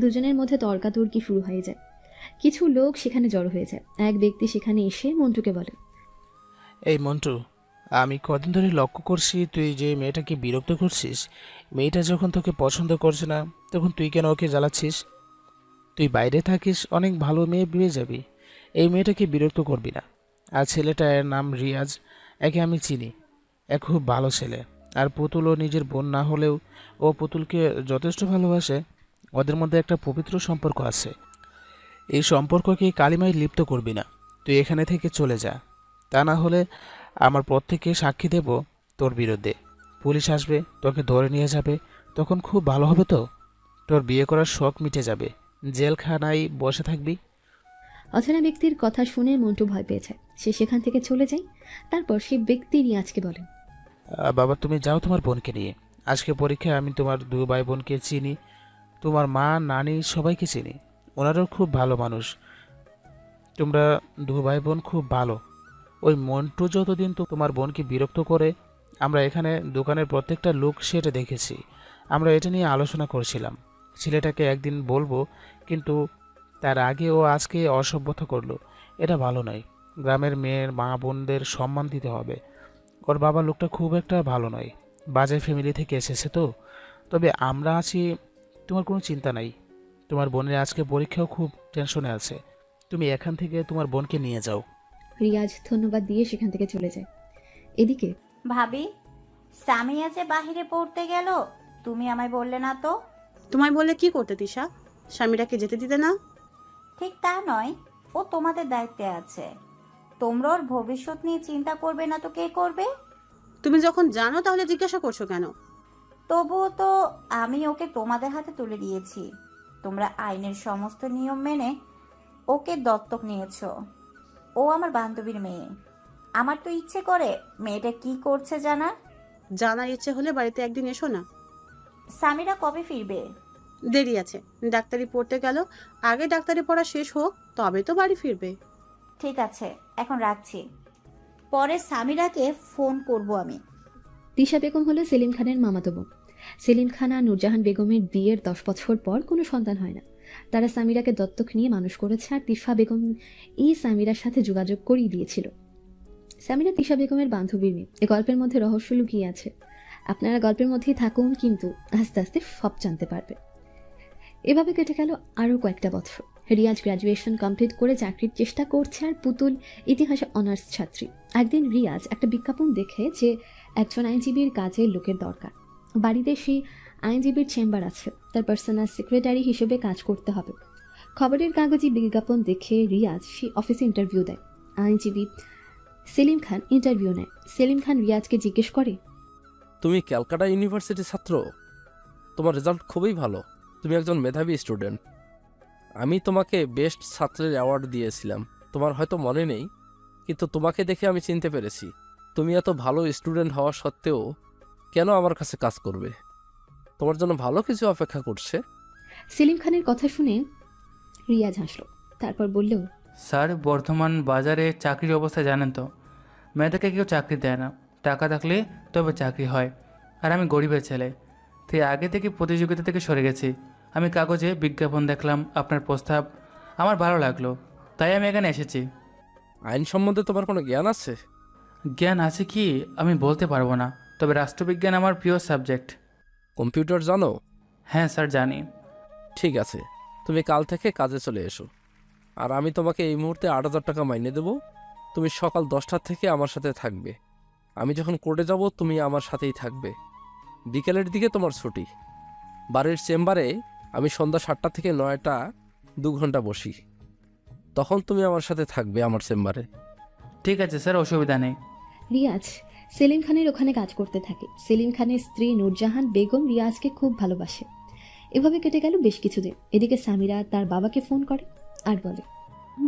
দুজনের মধ্যে তর্কাতর্কি শুরু হয়ে যায়। কিছু লোক সেখানে জড়ো হয়ে যায়। এক ব্যক্তি সেখানে এসে মন্টুকে বলে, এই মন্টু, আমি কদিন ধরে লক্ষ্য করছি তুই যে মেয়েটাকে বিরক্ত করছিস। মেয়েটা যখন তোকে পছন্দ করছে না, তখন তুই কেন ওকে জ্বালাচ্ছিস? তুই বাইরে থাকিস, অনেক ভালো মেয়ে পেয়ে যাবি। এই মেয়েটাকে বিরক্ত করবি না। আর ছেলেটার নাম রিয়াজ, একে আমি চিনি। খুব ভালো ছেলে। আর পুতুলও নিজের বোন না হলেও ও পুতুলকে যথেষ্ট ভালোবাসে। ওদের মধ্যে একটা পবিত্র সম্পর্ক আছে। এই সম্পর্ককে কালিমায় লিপ্ত করবি না। তুই এখানে থেকে চলে যা, তা না হলে আমার পর থেকে সাক্ষী দেব তোর বিরুদ্ধে। পুলিশ আসবে, তোকে ধরে নিয়ে যাবে। তখন খুব ভালো হবে তো, তোর বিয়ে করার শখ মিটে যাবে। জেলখানায় বসে থাকবি। অচেনা ব্যক্তির কথা শুনে মন্টু ভয় পেয়ে যায়। সে সেখান থেকে চলে যায়। তারপর সেই ব্যক্তি রিয়াজকে বলে, বাবা, তুমি যাও তোমার বোনকে নিয়ে। আজকে পরীক্ষায় আমি তোমার দুই ভাই বোনকে চিনি, তোমার মা নানি সবাইকে চিনি। ওনারাও খুব ভালো মানুষ। তোমরা দু ভাই বোন খুব ভালো। ওই মন্টু যতদিন তো তোমার বোনকে বিরক্ত করে, আমরা এখানে দোকানের প্রত্যেকটা লোক সেটা দেখেছি। আমরা এটা নিয়ে আলোচনা করছিলাম। ছেলেটাকে একদিন বলবো, কিন্তু তার আগে ও আজকে অসভ্যতা করলো। এটা ভালো নয়। গ্রামের মেয়ের মা বোনদের সম্মান দিতে হবে। ওর বাবা লোকটা খুব একটা ভালো নয়, বাজে ফ্যামিলি থেকে এসেছে তো। তবে আমরা আছি, তোমার কোনো চিন্তা নাই। তোমার বোনের আজকে পরীক্ষাও খুব টেনশনে আছে। তুমি এখান থেকে তোমার বোনকে নিয়ে যাও। রিয়াজ ধন্যবাদ দিয়ে সেখান থেকে চলে যায়। এদিকে ভাবি, সামিয়া যে বাহিরে পড়তে গেল, তুমি আমায় বললে না তো? তোমায় বললে কি করতে তিশা? স্বামীটাকে যেতে দিতে না? ঠিক তা নয়, ও তোমাদের দায়িত্বে আছে। তোমরা ওর ভবিষ্যৎ নিয়ে চিন্তা করবে না তো কে করবে? তুমি যখন জানো তাহলে জিজ্ঞাসা করছো কেন? তবুও তো আমি ওকে তোমাদের হাতে তুলে দিয়েছি। তোমরা আইনের সমস্ত নিয়ম মেনে ওকে দত্তক নিয়েছো। ও আমার বান্ধবীর মেয়ে। আমার তো ইচ্ছে করে মেয়েটা কি করছে জানার ইচ্ছে হলে বাড়িতে একদিন এসো না। সামিরা কবে ফিরবে? দেরি আছে, ডাক্তারি পড়তে গেল। আগে ডাক্তারি পড়া শেষ হোক, তবে তো বাড়ি ফিরবে। ঠিক আছে, এখন রাখছি। পরে সামিরাকে ফোন করব আমি। তিশা বেগম হলো সেলিম খানের মামাতো বোন। সেলিম খান আর নূরজাহান বেগমের বিয়ের 10 বছর পর কোনো সন্তান হয় না। তারা সামিরাকে দত্তক নিয়ে মানুষ করেছে। আর তিশা বেগম এই সামিরার সাথে যোগাযোগ করিয়ে দিয়েছিল। সামিরা তিশা বেগমের বান্ধবীর মেয়ে। এ গল্পের মধ্যে রহস্য লুকিয়ে আছে। আপনারা গল্পের মধ্যেই থাকুন, কিন্তু আস্তে আস্তে সব জানতে পারবে। এভাবে কেটে গেল আরও কয়েকটা বছর। রিয়াজ গ্র্যাজুয়েশন কমপ্লিট করে চাকরির চেষ্টা করছে, আর পুতুল ইতিহাসে অনার্স ছাত্রী। একদিন রিয়াজ একটা বিজ্ঞাপন দেখে যে একজন আইনজীবীর কাজে লোকের দরকার। বাড়িতে সেই আইনজীবীর চেম্বার আছে, তার পার্সোনাল সেক্রেটারি হিসেবে কাজ করতে হবে। খবরের কাগজে বিজ্ঞাপন দেখে রিয়াজ সেই অফিসে ইন্টারভিউ দেয়। আইনজীবী সেলিম খান ইন্টারভিউ নেয়। সেলিম খান রিয়াজকে জিজ্ঞেস করে, তুমি ক্যালকাটা ইউনিভার্সিটির ছাত্র? তোমার রেজাল্ট খুবই ভালো, তুমি একজন মেধাবী স্টুডেন্ট। আমি তোমাকে বেস্ট ছাত্রের অ্যাওয়ার্ড দিয়েছিলাম, তোমার হয়তো মনে নেই, কিন্তু তোমাকে দেখে আমি চিনতে পেরেছি। তুমি এত ভালো স্টুডেন্ট হওয়া সত্ত্বেও কেন আমার কাছে কাজ করবে? তোমার জন্য ভালো কিছু অপেক্ষা করছে। সেলিম খানের কথা শুনে রিয়াজ হাসল। তারপর বলল, স্যার, বর্তমান বাজারে চাকরির অবস্থা জানেন তো। মেয়েদেরকে কেউ চাকরি দেয় না, টাকা থাকলে তবে চাকরি হয়। আর আমি গরিবের ছেলে, তাই আগে থেকে প্রতিযোগিতা থেকে সরে গেছি। আমি কাগজে বিজ্ঞাপন দেখলাম, আপনার প্রস্তাব আমার ভালো লাগলো, তাই আমি এখানে এসেছি। আইন সম্বন্ধে তোমার কোনো জ্ঞান আছে? জ্ঞান আছে কি আমি বলতে পারবো না, তবে রাষ্ট্রবিজ্ঞান আমার প্রিয় সাবজেক্ট। কম্পিউটার জানো? হ্যাঁ স্যার, জানি। ঠিক আছে, তুমি কাল থেকে কাজে চলে এসো। আর আমি তোমাকে এই মুহূর্তে 8,000 টাকা মাইনে দেবো। তুমি সকাল 10টা থেকে আমার সাথে থাকবে। আমি যখন কোর্টে যাব তুমি আমার সাথেই থাকবে। বিকেলের দিকে তোমার ছুটি। বাড়ির চেম্বারে আমি সন্ধ্যা 7টা থেকে 9টা 2 ঘন্টা বসি। তখন তুমি আমার সাথে থাকবে আমার চেম্বারে। ঠিক আছে স্যার, অসুবিধা নেই। রিয়াজ সেলিম খানের ওখানে কাজ করতে থাকে। সেলিম খানের স্ত্রী নূরজাহান বেগম রিয়াজকে খুব ভালোবাসে। এভাবে কেটে গেল বেশ কিছুদিন। এদিকে সামিরা তার বাবাকে ফোন করে আর বলে,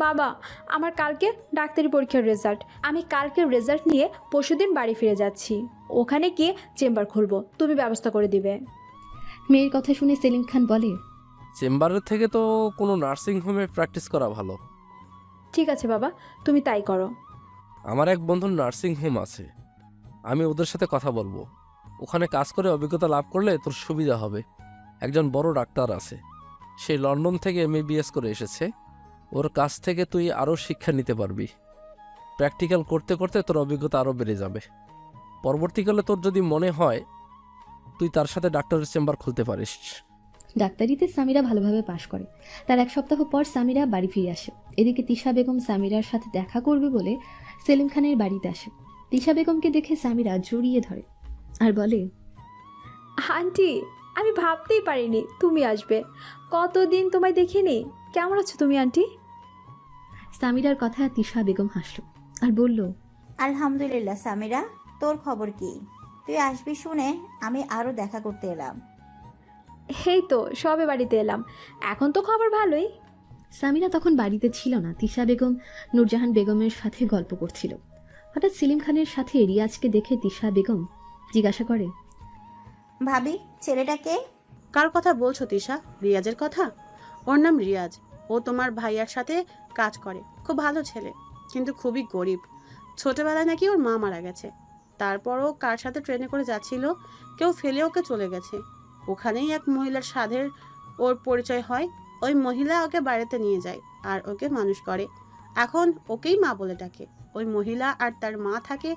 বাবা, আমার কালকে ডাক্তারি পরীক্ষার রেজাল্ট। আমি কালকের রেজাল্ট নিয়ে পরশুদিন বাড়ি ফিরে যাচ্ছি। ওখানে গিয়ে চেম্বার খুলবো, তুমি ব্যবস্থা করে দিবে। মেয়ের কথা শুনে সেলিম খান বলে, চেম্বারের থেকে তো কোনো নার্সিং হোমে প্র্যাকটিস করা ভালো। ঠিক আছে বাবা, তুমি তাই করো। আমার এক বন্ধুর নার্সিং হোম আছে, আমি ওদের সাথে কথা বলবো। ওখানে কাজ করে অভিজ্ঞতা লাভ করলে তোর সুবিধা হবে। একজন বড় ডাক্তার আছে, সে লন্ডন থেকে MBBS করে এসেছে। ওর কাছ থেকে তুই আরও শিক্ষা নিতে পারবি। প্র্যাকটিক্যাল করতে করতে তোর অভিজ্ঞতা আরও বেড়ে যাবে। পরবর্তীকালে তোর যদি মনে হয় তুই তার সাথে ডাক্তারের চেম্বার খুলতে পারিস। ডাক্তারিতে সামিরা ভালোভাবে পাশ করে। তার 1 সপ্তাহ পর সামিরা বাড়ি ফিরে আসে। এদিকে তিশা বেগম সামিরার সাথে দেখা করবে বলে সেলিম খানের বাড়িতে আসে। তিশা বেগমকে দেখে সামিরা জড়িয়ে ধরে আর বলে, আন্টি, আমি ভাবতেই পারিনি তুমি আসবে। কতদিন তোমায় দেখিনি। কেমন আছো তুমি আন্টি? সামিরার কথা তিশা বেগম হাসল আর বলল, আলহামদুলিল্লাহ সামিরা, তোর খবর কি? তুই আসবি শুনে আমি আরো দেখা করতে এলাম। এই তো সবে বাড়িতে এলাম, এখন তো খবর ভালোই। সামিরা তখন বাড়িতে ছিল না। তিশা বেগম নূরজাহান বেগমের সাথে গল্প করছিল। হঠাৎ সেলিম খানের সাথে রিয়াজকে দেখে তিশা বেগম জিজ্ঞাসা করে, ভাবি, ছেলেটাকে? কার কথা বলছো তিশা? রিয়াজের কথা? ওর নাম রিয়াজ। ও তোমার ভাইয়ার সাথে কাজ করে। খুব ভালো ছেলে, কিন্তু খুবই গরিব। ছোটবেলায় নাকি ওর মা মারা গেছে। তারপরও কার সাথে ট্রেনে করে যাচ্ছিল, কেউ ফেলে ওকে চলে গেছে। ওখানেই এক মহিলার সাথে ওর পরিচয় হয়। ওই মহিলা ওকে বাড়িতে নিয়ে যায় আর ওকে মানুষ করে। এখন ওকেই মা বলে ডাকে। ওই মহিলা আর তার মা থাকে,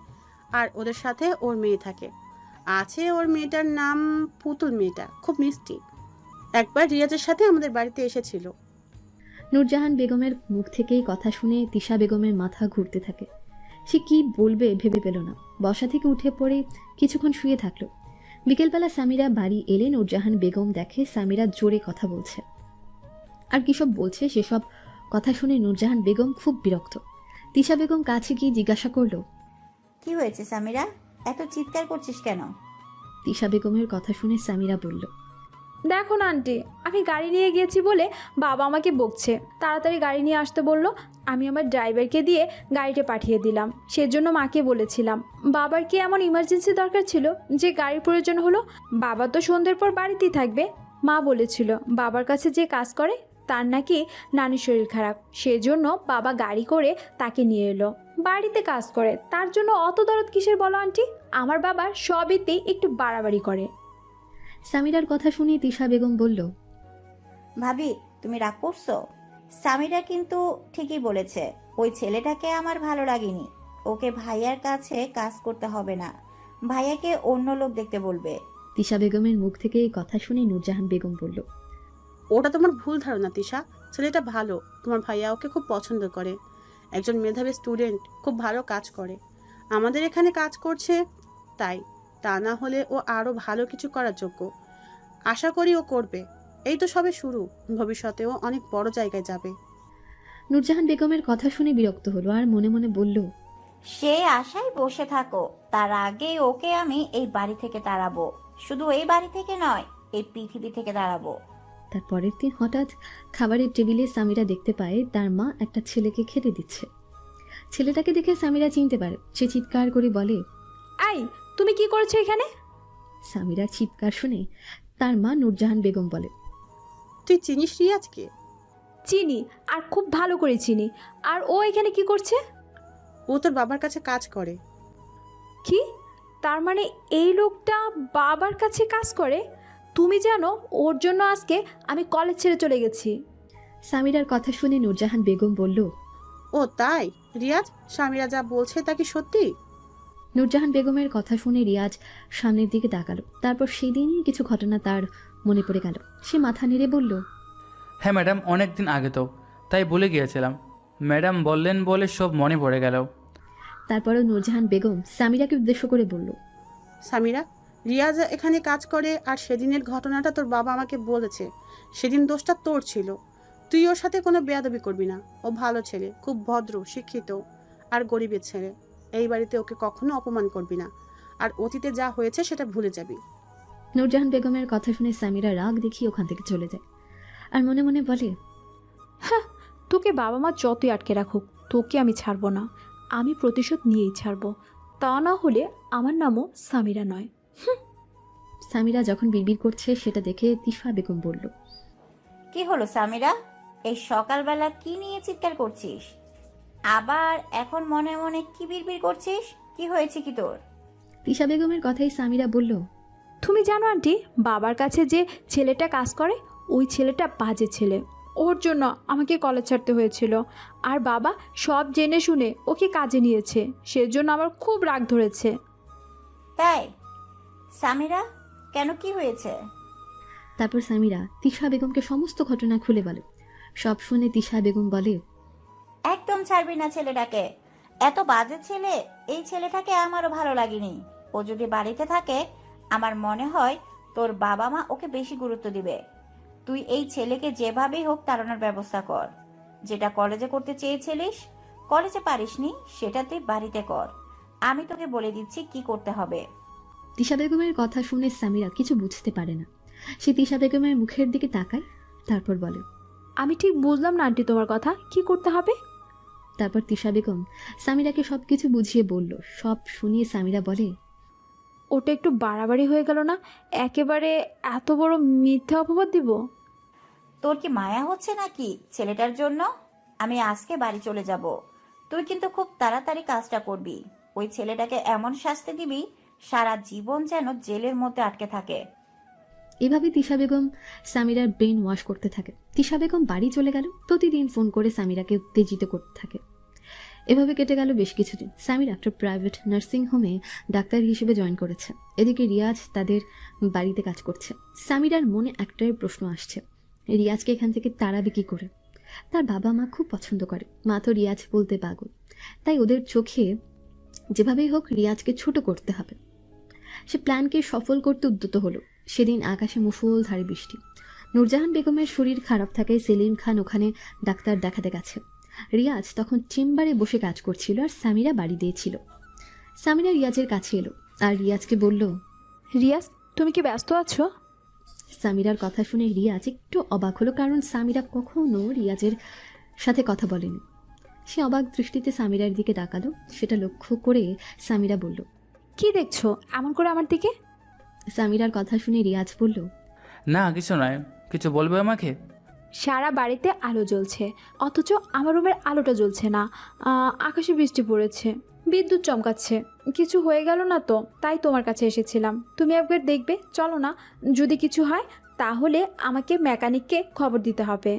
আর ওদের সাথে ওর মেয়ে থাকে। আছে ওর মেয়েটার নাম পুতুল। মেয়েটা খুব মিষ্টি। একবার রিয়াজের সাথে আমাদের বাড়িতে এসেছিল। নূরজাহান বেগমের মুখ থেকেই কথা শুনে তিশা বেগমের মাথা ঘুরতে থাকে। সে কি বলবে ভেবে পেল না। বসা থেকে উঠে পড়ে কিছুক্ষণ শুয়ে থাকলো। বিকেলবেলা সামিরা বাড়ি এলে নূরজাহান বেগম দেখে সামিরা জোরে কথা বলছে। আর কিসব বলছে সেসব কথা শুনে নূরজাহান বেগম খুব বিরক্ত। তিশা বেগম কাছে গিয়ে জিজ্ঞাসা করলো, কি হয়েছে সামিরা, এত চিৎকার করছিস কেন? তিশা বেগমের কথা শুনে সামিরা বলল, দেখো না আন্টি, আমি গাড়ি নিয়ে গিয়েছি বলে বাবা আমাকে বকছে। তাড়াতাড়ি গাড়ি নিয়ে আসতে বলল। আমি আমার ড্রাইভারকে দিয়ে গাড়িটা পাঠিয়ে দিলাম। সেজন্য মাকে বলেছিলাম বাবার কি এমন ইমার্জেন্সি দরকার ছিল যে গাড়ির প্রয়োজন হলো। বাবা তো সন্ধ্যের পর বাড়িতেই থাকবে। মা বলেছিল বাবার কাছে যে কাজ করে তার নাকি নানির শরীর খারাপ, সেজন্য বাবা গাড়ি করে তাকে নিয়ে এলো। বাড়িতে কাজ করে, তার জন্য অত দরদ কিসের বলো আন্টি? আমার বাবা সবেতেই একটু বাড়াবাড়ি করে। সামিরার কথা শুনে তিশা বেগম বলল, ভাবি, তুমি রাগ করছো? সামিরা কিন্তু ঠিকই বলেছে। ওই ছেলেটাকে আমার ভালো লাগেনি। ওকে ভাইয়ার কাছে কাজ করতে হবে না, ভাইয়াকে অন্য লোক দেখতে বলবে। তিশা বেগমের মুখ থেকে এই কথা শুনে নূরজাহান বেগম বলল, ওটা তোমার ভুল ধারণা তিশা। ছেলেটা ভালো, তোমার ভাইয়া ওকে খুব পছন্দ করে। একজন মেধাবী স্টুডেন্ট, খুব ভালো কাজ করে। আমাদের এখানে কাজ করছে তাই, তা না হলে ও আরও ভালো কিছু করার যোগ্য। আশা করি ও করবে। এই তো সবে শুরু, ভবিষ্যতেও অনেক বড় জায়গায় যাবে। নূরজাহান বেগমের কথা শুনে বিরক্ত হলো আর মনে মনে বলল, সে আশায় বসে থাকো, তার আগে ওকে আমি এই বাড়ি থেকে তাড়াবো। শুধু এই বাড়ি থেকে নয়, এই পৃথিবী থেকে তাড়াবো। তার পরের দিন হঠাৎ খাবারের টেবিলে সামিরা দেখতে পায় তার মা একটা ছেলেকে খেতে দিচ্ছে। ছেলেটাকে দেখে সামিরা চিনতে পারে। সে চিৎকার করে বলে, আই, তুমি কি করেছো এখানে? সামিরার চিৎকার শুনে তার মা নূরজাহান বেগম বলে, তুই চিনিস রিয়াজকে? চিনি, আর খুব ভালো করে চিনি। আর ও এখানে কি করছে? ও তোর বাবার কাছে কাজ করে। কি? তার মানে এই লোকটা বাবার কাছে কাজ করে? তুমি জানো ওর জন্য আজকে আমি কলেজ ছেড়ে চলে গেছি। সামিরার কথা শুনে নূরজাহান বেগম বলল, ও তাই? রিয়াজ, সামিরা যা বলছে তা কি সত্যি? নূরজাহান বেগমের কথা শুনে রিয়াজ সামনের দিকে তাকালো। তারপর সেদিনই কিছু ঘটনা তার মনে পড়ে গেল। সে মাথা নেড়ে বলল, হ্যাঁ ম্যাডাম, অনেক দিন আগে তো, তাই ভুলে গিয়েছিলাম। ম্যাডাম বললেন বলে সব মনে পড়ে গেল। তারপরও নূরজাহান বেগম সামিরাকে উদ্দেশ্য করে বলল, সামিরা, রিয়াজ এখানে কাজ করে, আর সেদিনের ঘটনাটা তোর বাবা আমাকে বলেছে। সেদিন দোষটা তোর ছিল। তুই ওর সাথে কোনো বেয়াদবি করবি না। ও ভালো ছেলে, খুব ভদ্র, শিক্ষিত আর গরিবের ছেলে। এই বাড়িতে ওকে কখনো অপমান করবি না, আর অতীতে যা হয়েছে সেটা ভুলে যাবি। নূরজাহান বেগমের কথা শুনে সামিরা রাগ দেখিয়ে ওখান থেকে চলে যায় আর মনে মনে বলে, হ্যাঁ, তোকে বাবা মা যতই আটকে রাখুক, তোকে আমি ছাড়বো না। আমি প্রতিশোধ নিয়েই ছাড়বো। তা না হলে আমার নামও সামিরা নয়। সামিরা যখন বিড়বিড় করছে সেটা দেখে তিশা বেগম বলল, কি হলো সামিরা, এই সকালবেলা কি নিয়ে চিৎকার করছিস? আবার এখন মনে মনে কি বিড়বিড় করছিস? কি হয়েছে কি তোর? তিশা বেগমের কথাই সামিরা বলল, তুমি জানো আন্টি, বাবার কাছে যে ছেলেটা কাজ করে, ওই ছেলেটা বাজে ছেলে। ওর জন্য আমাকে কলেজ ছাড়তে হয়েছিল। আর বাবা সব জেনে শুনে ওকে কাজে নিয়েছে। সেজন্য আমার খুব রাগ ধরেছে। তাই? সামিরা, কেন, কি হয়েছে? তারপর সামিরা তিশা বেগমকে সমস্ত ঘটনা খুলে বলে। সব শুনে তিশা বেগম বলে, একদম ছাড়বি না ছেলেটাকে। এত বাজে ছেলে। এই ছেলেটাকে আমারও ভালো লাগেনি। ও যদি বাড়িতে থাকে, আমার মনে হয় তোর বাবা মা ওকে বেশি গুরুত্ব দিবে। তুই এই ছেলেকে যেভাবেই হোক তাড়ানোর ব্যবস্থা কর। যেটা কলেজে করতে চেয়েছিলিস, কলেজে পারিসনি, সেটা তুই বাড়িতে কর। আমি তোকে বলে দিচ্ছি কি করতে হবে। তিশা বেগমের কথা শুনে সামিরা কিছু বুঝতে পারে না। সে তিশা বেগমের মুখের দিকে তাকায়, তারপর বলে, আমি ঠিক বুঝলাম না আন্টি তোমার কথা। কি করতে হবে? তারপর তিশা বেগম সামিরাকে সবকিছু বুঝিয়ে বলল। সব শুনিয়ে সামিরা বলে, ওটা একটু বাড়াবাড়ি হয়ে গেল না? একেবারে এত বড় মিথ্যা অপবাদ দিব? তোর কি মায়া হচ্ছে নাকি ছেলেটার জন্য? আমি আজকে বাড়ি চলে যাব। তুই কিন্তু খুব তাড়াতাড়ি কাজটা করবি। ওই ছেলেটাকে এমন শাস্তি দিবি, সারা জীবন যেন জেলের মধ্যে আটকে থাকে। এভাবে তিশা বেগম সামিরার ব্রেন ওয়াশ করতে থাকে। তিশা বেগম বাড়ি চলে গেল। প্রতিদিন ফোন করে সামিরাকে উত্তেজিত করতে থাকে। এভাবে কেটে গেল বেশ কিছুদিন। সামিরা একটা প্রাইভেট নার্সিং হোমে ডাক্তার হিসেবে জয়েন করেছে। এদিকে রিয়াজ তাদের বাড়িতে কাজ করছে। সামিরার মনে একটাই প্রশ্ন আসছে, রিয়াজকে এখান থেকে তাড়াবে কি করে? তার বাবা মা খুব পছন্দ করে, মা তো রিয়াজ বলতে পাগল। তাই ওদের চোখে যেভাবেই হোক রিয়াজকে ছোট করতে হবে। সে প্ল্যানকে সফল করতে উদ্যত হলো। সেদিন আকাশে মুষলধারে বৃষ্টি। নূরজাহান বেগমের শরীর খারাপ থাকায় সেলিম খান ওখানে ডাক্তার দেখাতে গেছে। রিয়াজ তখন চেম্বারে বসে কাজ করছিল আর সামিরা বাড়ি দিয়েছিল। সামিরা রিয়াজের কাছে এলো আর রিয়াজকে বলল, রিয়াজ, তুমি কি ব্যস্ত আছো? সামিরার কথা শুনে রিয়াজ একটু অবাক হলো, কারণ সামিরা কখনো রিয়াজের সাথে কথা বলেনি। সে অবাক দৃষ্টিতে সামিরার দিকে তাকালো। সেটা লক্ষ্য করে সামিরা বলল, কি দেখছো এমন করে আমার দিকে? সামিরার কথা শুনে রিয়াজ বলল, না কিছু নয়। কিছু বলবে আমাকে? সারা বাড়িতে আলো জ্বলছে, অথচ আমার রুমের আলোটা জ্বলছে না। আকাশে বৃষ্টি পড়েছে, বিদ্যুৎ চমকাচ্ছে। কিছু হয়ে গেল না তো, তাই তোমার কাছে এসেছিলাম। তুমি একবার দেখবে, চলো না? যদি কিছু হয় তাহলে আমাকে মেকানিককে খবর দিতে হবে।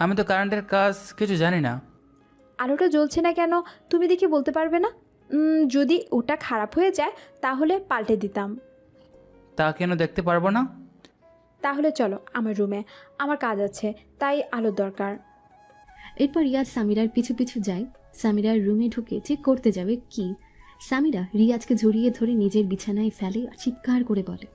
আমি তো কারেন্টের কাজ কিছু জানি না। আলোটা জ্বলছে না কেন তুমি দেখে বলতে পারবে না? যদি ওটা খারাপ হয়ে যায় তাহলে পাল্টে দিতাম। তা কেন দেখতে পারবো না? তাহলে চলো আমার রুমে, আমার কাজ আছে, তাই আলোর দরকার। এরপর রিয়াজ সামিরার পিছু পিছু যায়। সামিরার রুমে ঢুকে চেক করতে যাবে কি, সামিরা রিয়াজকে জড়িয়ে ধরে নিজের বিছানায় ফেলে আর চিৎকার করে বলে,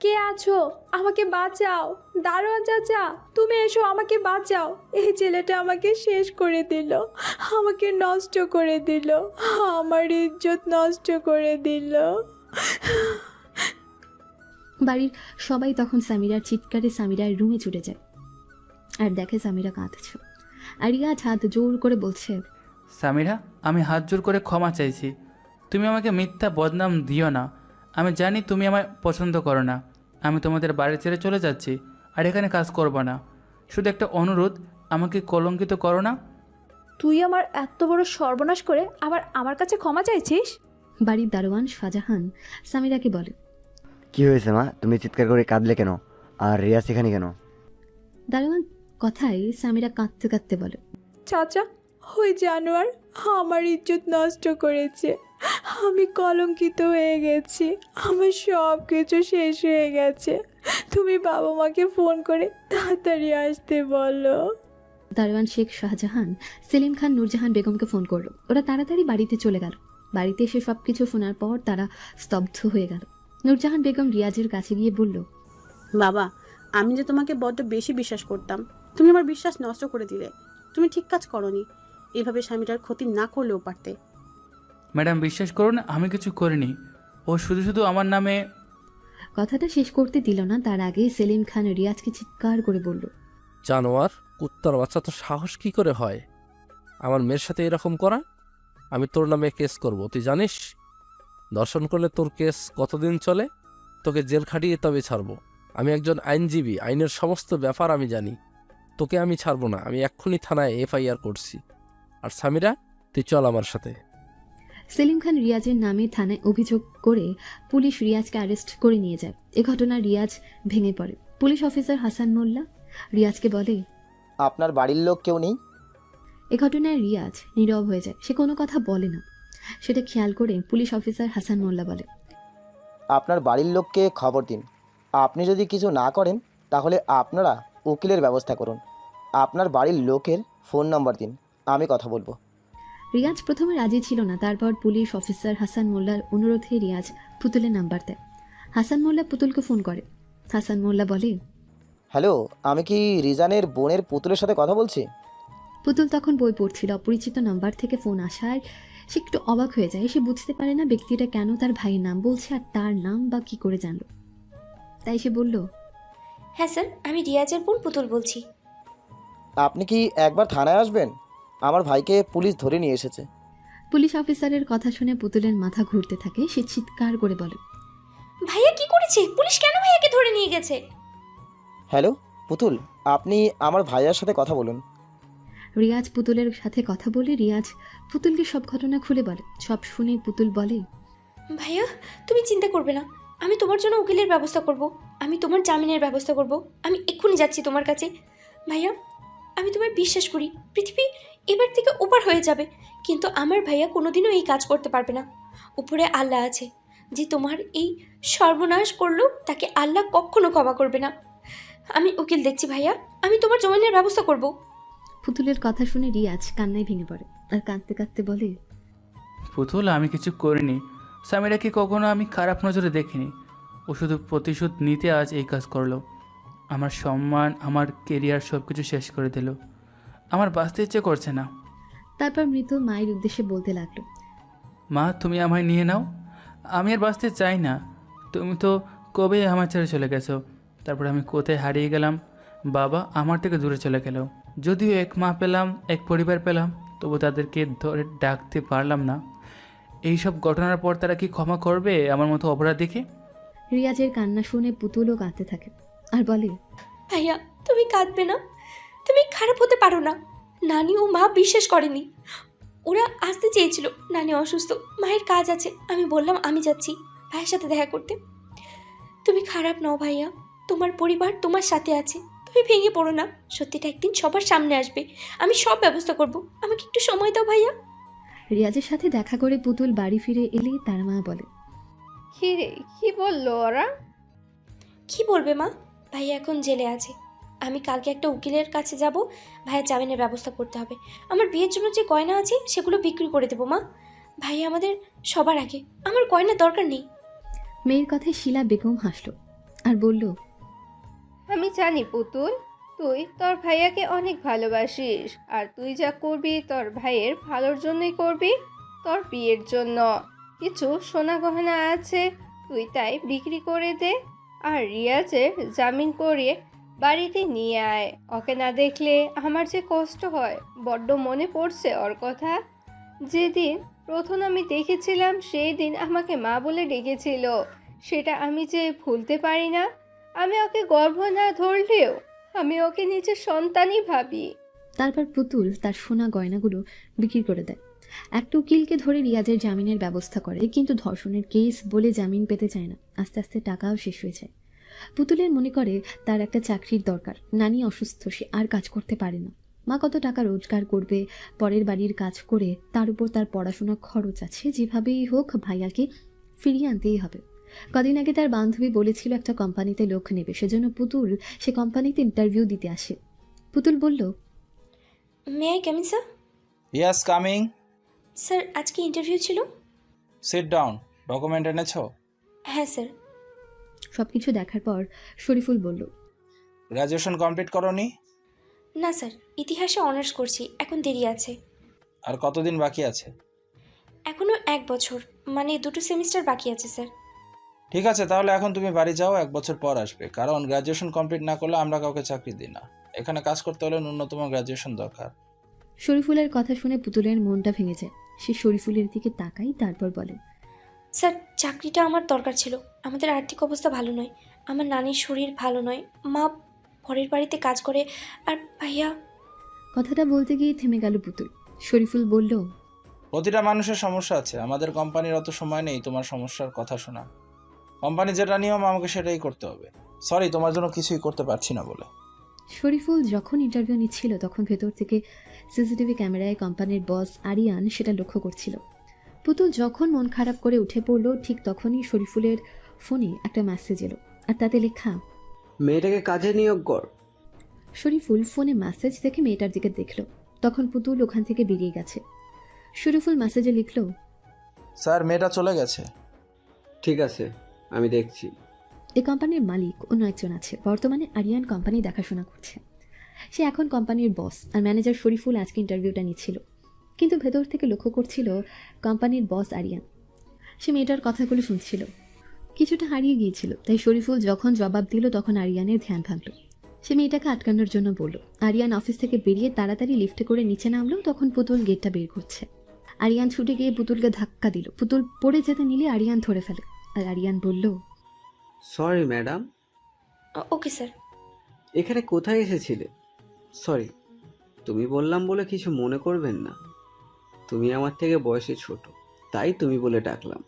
কে আছো? আমাকে বাঁচাও! দারোয়ান চাচা, তুমি এসো, আমাকে বাঁচাও! এই ছেলেটা আমাকে শেষ করে দিল, আমাকে নষ্ট করে দিল, আমার ইজ্জত নষ্ট করে দিল। বাড়ির সবাই তখন সামিরার চিৎকারে সামিরার রুমে ছুটে যায় আর দেখে সামিরা কাঁদছে। আর রিয়াজ হাত জোর করে বলছে, সামিরা, আমি হাত জোর করে ক্ষমা চাইছি। তুমি আমাকে মিথ্যা বদনাম দিও না। আমি জানি তুমি আমায় পছন্দ করো না। আমি তোমাদের বাড়ি ছেড়ে চলে যাচ্ছি আর এখানে কাজ করব না। শুধু একটা অনুরোধ, আমাকে কলঙ্কিত করো না। তুই আমার এত বড় সর্বনাশ করে আবার আমার কাছে ক্ষমা চাইছিস? বাড়ির দারোয়ান শাহজাহান সামিরাকে বলে, কি হয়েছে মা, তুমি চিৎকার করে কাঁদলে কেন? আর রিয়াজ এখানে কেন? দারোয়ান কথায় সামিরা কাঁদতে কাঁদতে বলে, চাচা, ওই জানোয়ার আমার ইজ্জত নষ্ট করেছে। আমি কলঙ্কিত হয়ে গেছি, আমার সব কিছু শেষ হয়ে গেছে। তুমি বাবা মাকে ফোন করে তাড়াতাড়ি আসতে বলো। দারোয়ান শেখ শাহজাহান সেলিম খান নূরজাহান বেগমকে ফোন করলো। ওরা তাড়াতাড়ি বাড়িতে চলে গেল। বাড়িতে এসে সবকিছু শোনার পর তারা স্তব্ধ হয়ে গেল। নূরজাহান বেগম রিয়াজের কাছে গিয়ে বলল, বাবা, আমি যে তোমাকে বড্ড বেশি বিশ্বাস করতাম, তুমি আমার বিশ্বাস নষ্ট করে দিলে। তুমি ঠিক কাজ করনি। এভাবে স্বামীটার ক্ষতি না করলেও পারতে। ম্যাডাম বিশ্বাস করুন, আমি কিছু করিনি। ও শুধু শুধু আমার নামে। কথাটা শেষ করতে দিল না, তার আগে সেলিম খান রিয়াজকে চিৎকার করে বলল, জানোয়ার, কুত্তার বাচ্চা, তো সাহস কি করে হয় আমার মেয়ের সাথে এরকম করা? আমি তোর নামে কেস করব, তুই জানিস? দর্শন করলে তোর কেস কতদিন চলে? তোকে জেল খাটিয়ে তবে ছাড়বো। আমি একজন আইনজীবী, আইনের সমস্ত ব্যাপার আমি জানি। তোকে আমি ছাড়বো না। আমি এক্ষুনি থানায় FIR করছি। আর সামিরা, তুই চল আমার সাথে। সেলিম খান রিয়াজের নামে থানায় অভিযোগ করে পুলিশ রিয়াজকে অ্যারেস্ট করে নিয়ে যায়। এ ঘটনায় রিয়াজ ভেঙে পড়ে। পুলিশ অফিসার হাসান মোল্লা রিয়াজকে বলে, আপনার বাড়ির লোক কেউ নেই? এ ঘটনায় রিয়াজ নীরব হয়ে যায়, সে কোনো কথা বলে না। সেটা খেয়াল করে পুলিশ অফিসার হাসান মোল্লা বলে, আপনার বাড়ির লোককে খবর দিন। আপনি যদি কিছু না করেন তাহলে আপনারা উকিলের ব্যবস্থা করুন। আপনার বাড়ির লোকের ফোন নাম্বার দিন, আমি কথা বলবো। রিয়াজ প্রথমে রাজি ছিল না। তারপর পুলিশ অফিসার হাসান মোল্লার অনুরোধে রিয়াজ পুতুলের নাম্বার দেয়। হাসান মোল্লা পুতুলকে ফোন করে। হাসান মোল্লা বলে, হ্যালো, আমি কি রিজানের বোনের পুতুলের সাথে কথা বলছি? পুতুল তখন বই পড়ছিল। অপরিচিত নাম্বার থেকে ফোন আসায় সে একটু অবাক হয়ে যায়। সে বুঝতে পারে না ব্যক্তিটা কেন তার ভাইয়ের নাম বলছে আর তার নাম বা কি করে জানলো। তাই সে বলল, হ্যাঁ স্যার, আমি রিয়াজের বোন পুতুল বলছি। আপনি কি একবার থানায় আসবেন? আমার ভাইকে পুলিশ ধরে নিয়ে এসেছে। পুলিশ অফিসারের কথা শুনে পুতুলের মাথা ঘুরতে থাকে। সে চিৎকার করে বলে, ভাইয়া কি করেছে? পুলিশ কেন ভাইয়াকে ধরে নিয়ে গেছে? হ্যালো পুতুল, আপনি আমার ভাইয়ার সাথে কথা বলুন। রিয়াজ পুতুলের সাথে কথা বলে রিয়াজ পুতুলকে সব ঘটনা খুলে বলে। সব শুনে পুতুল বলে, ভাইয়া তুমি চিন্তা করবে না, আমি তোমার জন্য উকিলের ব্যবস্থা করব, আমি তোমার জামিনের ব্যবস্থা করব। আমি এক্ষুনি যাচ্ছি তোমার কাছে। ভাইয়া, আমি তোমায় বিশ্বাস করি, পৃথিবী এবার থেকে ওপার হয়ে যাবে, কিন্তু আমার ভাইয়া কোনোদিনও এই কাজ করতে পারবে না। উপরে আল্লাহ আছে, যে তোমার এই সর্বনাশ করলো তাকে আল্লাহ কখনো ক্ষমা করবে না। আমি উকিল দেখছি ভাইয়া, আমি তোমার জামিনের ব্যবস্থা করব। পুতুলের কথা শুনে রিয়াজ কান্নায় ভেঙে পড়ে আর কাঁদতে কাঁদতে বলে, পুতুল, আমি কিছু করিনি। সামিরাকে কখনো আমি খারাপ নজরে দেখিনি। ও শুধু প্রতিশোধ নিতে আজ এই কাজ করলো। আমার সম্মান, আমার কেরিয়ার সব কিছু শেষ করে দিল। আমার বাঁচতে ইচ্ছে করছে না। তারপর মৃত মায়ের উদ্দেশ্যে বলতে লাগলো, মা, তুমি আমায় নিয়ে নাও। আমি আর বাঁচতে চাই না। তুমি তো কবে আমার ছেড়ে চলে গেছো। তারপর আমি কোথায় হারিয়ে গেলাম। বাবা আমার থেকে দূরে চলে গেল। যদিও এক মা পেলাম, এক পরিবার পেলাম, তবু তাদেরকে ধরে ডাকতে পারলাম না। এইসব ঘটনার পর তারা কি ক্ষমা করবে আমার মতো অপরাধীকে? রিয়াজের কান্না শুনে পুতুলও কাঁদতে থাকে আর বলে, ভাইয়া তুমি কাঁদবে না, তুমি খারাপ হতে পারো না। নানি ও মা বিশ্বাস করেনি, ওরা আসতে চেয়েছিল। নানি অসুস্থ, মায়ের কাজ আছে, আমি বললাম আমি যাচ্ছি ভাইয়ের সাথে দেখা করতে। তুমি খারাপ নাও ভাইয়া, তোমার পরিবার তোমার সাথে আছে, তুমি ভেঙে পড়ো না। সত্যিটা একদিন সবার সামনে আসবে, আমি সব ব্যবস্থা করব। আমাকে একটু সময় দাও ভাইয়া। রিয়াজের সাথে দেখা করে পুতুল বাড়ি ফিরে এলে তার মা বলে, কি রে, কি বললো ওরা? কি বলবে মা, ভাইয়া এখন জেলে আছে। আমি কালকে একটা উকিলের কাছে যাব, ভাইয়ের জামিনের ব্যবস্থা করতে হবে। আমার বিয়ের জন্য যে গয়না আছে সেগুলো বিক্রি করে দেবো মা। ভাইয়া আমাদের সবার আগে, আমার গয়নার দরকার নেই। মেয়ের কথায় শিলা বেগম হাসলো আর বলল, আমি জানি পুতুল, তুই তোর ভাইয়াকে অনেক ভালোবাসিস, আর তুই যা করবি তোর ভাইয়ের ভালোর জন্যই করবি। তোর বিয়ের জন্য কিছু সোনা গহনা আছে, তুই তাই বিক্রি করে দে। আর রিয়াজের জামিন করিয়ে বাড়িতে নিয়ে আয়। ওকে না দেখলে আমার যে কষ্ট হয়, বড্ড মনে পড়ছে ওর কথা। যেদিন প্রথম আমি দেখেছিলাম সেই দিন আমাকে মা বলে ডেকেছিল, সেটা আমি যে ভুলতে পারি না। আমি ওকে গর্ভ না ধরলেও আমি ওকে নিজের সন্তানই ভাবি। তারপর পুতুল তার সোনা গয়নাগুলো বিক্রি করে দেয়। একটা উকিলকে ধরে রিয়াজের জামিনের ব্যবস্থা করে, কিন্তু ধর্ষণের কেস বলে জামিন পেতে চায় না। আস্তে আস্তে টাকাও শেষ হয়ে যায়। পুতুলের মনে করে তার একটা চাকরির দরকার। নানি অসুস্থ, সে আর কাজ করতে পারে না। মা কত টাকা রোজগার করবে, পরের বাড়ির কাজ করে, তার উপর তার পড়াশোনা খরচ আছে। যেভাবেই হোক ভাইয়াকে ফিরিয়ে আনতেই হবে। কদিন আগে তার বান্ধবী বলেছিল একটা কোম্পানিতে লোক নেবে, সেজন্য পুতুল সে কোম্পানিতে ইন্টারভিউ দিতে আসে। পুতুল বলল, may I coming sir? Yes, coming. Sir আজকে ইন্টারভিউ ছিল। Sit down. ডকুমেন্ট এনেছো? হ্যাঁ স্যার। সব কিছু দেখার পর শরীফুল বলল, গ্র্যাজুয়েশন কমপ্লিট করোনি? না স্যার, ইতিহাসে অনার্স করছি, এখন দেরি আছে। আর কতদিন বাকি আছে? এখনও 1 বছর, মানে 2টো সেমিস্টার বাকি আছে স্যার। ঠিক আছে, তাহলে এখন তুমি বাড়ি যাও, 1 বছর পর আসবে, কারণ গ্র্যাজুয়েশন কমপ্লিট না করলে আমরা কাউকে চাকরি দিই না। এখানে কাজ করতে হলে ন্যূনতম গ্র্যাজুয়েশন দরকার। শরীফুলের কথা শুনে পুতুলের মনটা ভেঙে যায়। সে শরীফুলের দিকে তাকাই, তারপর বলে, স্যার, চাকরিটা আমার দরকার ছিল। আমাদের আর্থিক অবস্থা ভালো নয়, আমার নানির শরীর ভালো নয়, মা পরের বাড়িতে কাজ করে, আর ভাইয়া। কথাটা বলতে গিয়ে থেমে গেল পুতুল। শরীফুল বলল, প্রতিটা মানুষের সমস্যা আছে, আমাদের কোম্পানির অত সময় নেই তোমার সমস্যার কথা শোনা। কোম্পানি যেটা নিয়ম আমাকে সেটাই করতে হবে। সরি, তোমার জন্য কিছুই করতে পারছি না বলে। শরীফুল যখন ইন্টারভিউ নিচ্ছিল তখন ভেতর থেকে সিসিটিভি ক্যামেরায় কোম্পানির বস আরিয়ান সেটা লক্ষ্য করছিল। পুতুল যখন মন খারাপ করে উঠে পড়ল, ঠিক তখনই শরীফুলের ফোনে একটা মেসেজ এলো, আর তাতে লেখা, মেয়েটাকে কাজে নিয়োগ কর। শরীফুল ফোনে মেসেজ দেখে মেয়েটার দিকে দেখল। তখন পুতুল ওখান থেকে বেরিয়ে গেছে। শরীফুল মেসেজে লিখল, স্যার, মেয়েটা চলে গেছে। ঠিক আছে, আমি দেখছি। এই কোম্পানির মালিক অন্য একজন আছে, বর্তমানে আরিয়ান কোম্পানি দেখাশোনা করছে। সে এখন কোম্পানির বস, আর ম্যানেজার শরীফুল আজকে ইন্টারভিউটা নিচ্ছিল, কিন্তু ভেতর থেকে লক্ষ্য করছিল কোম্পানির বস আরিয়ান। সে মেয়েটার কথাগুলো শুনছিল, কিছুটা হারিয়ে গিয়েছিল। তাই শরীফুল যখন জবাব দিল তখন আরিয়ানের ধ্যান ভাঙল। সে মেয়েটাকে আটকানোর জন্য বলল। আরিয়ান অফিস থেকে বেরিয়ে তাড়াতাড়ি লিফটে করে নিচে নামলো, তখন পুতুল গেটটা বের করছে। আরিয়ান ছুটে গিয়ে পুতুলকে ধাক্কা দিল। পুতুল পড়ে যেতে নিলে আরিয়ান ধরে ফেলে, আর আরিয়ান বলল, সরি ম্যাডাম। Okay sir. এখানে কোথায় এসেছিলে? সরি, তুমি বললাম বলে কিছু মনে করবেন না। তুমি আমার থেকে বয়সে ছোট, তাই তুমি বলে ডাকলাম।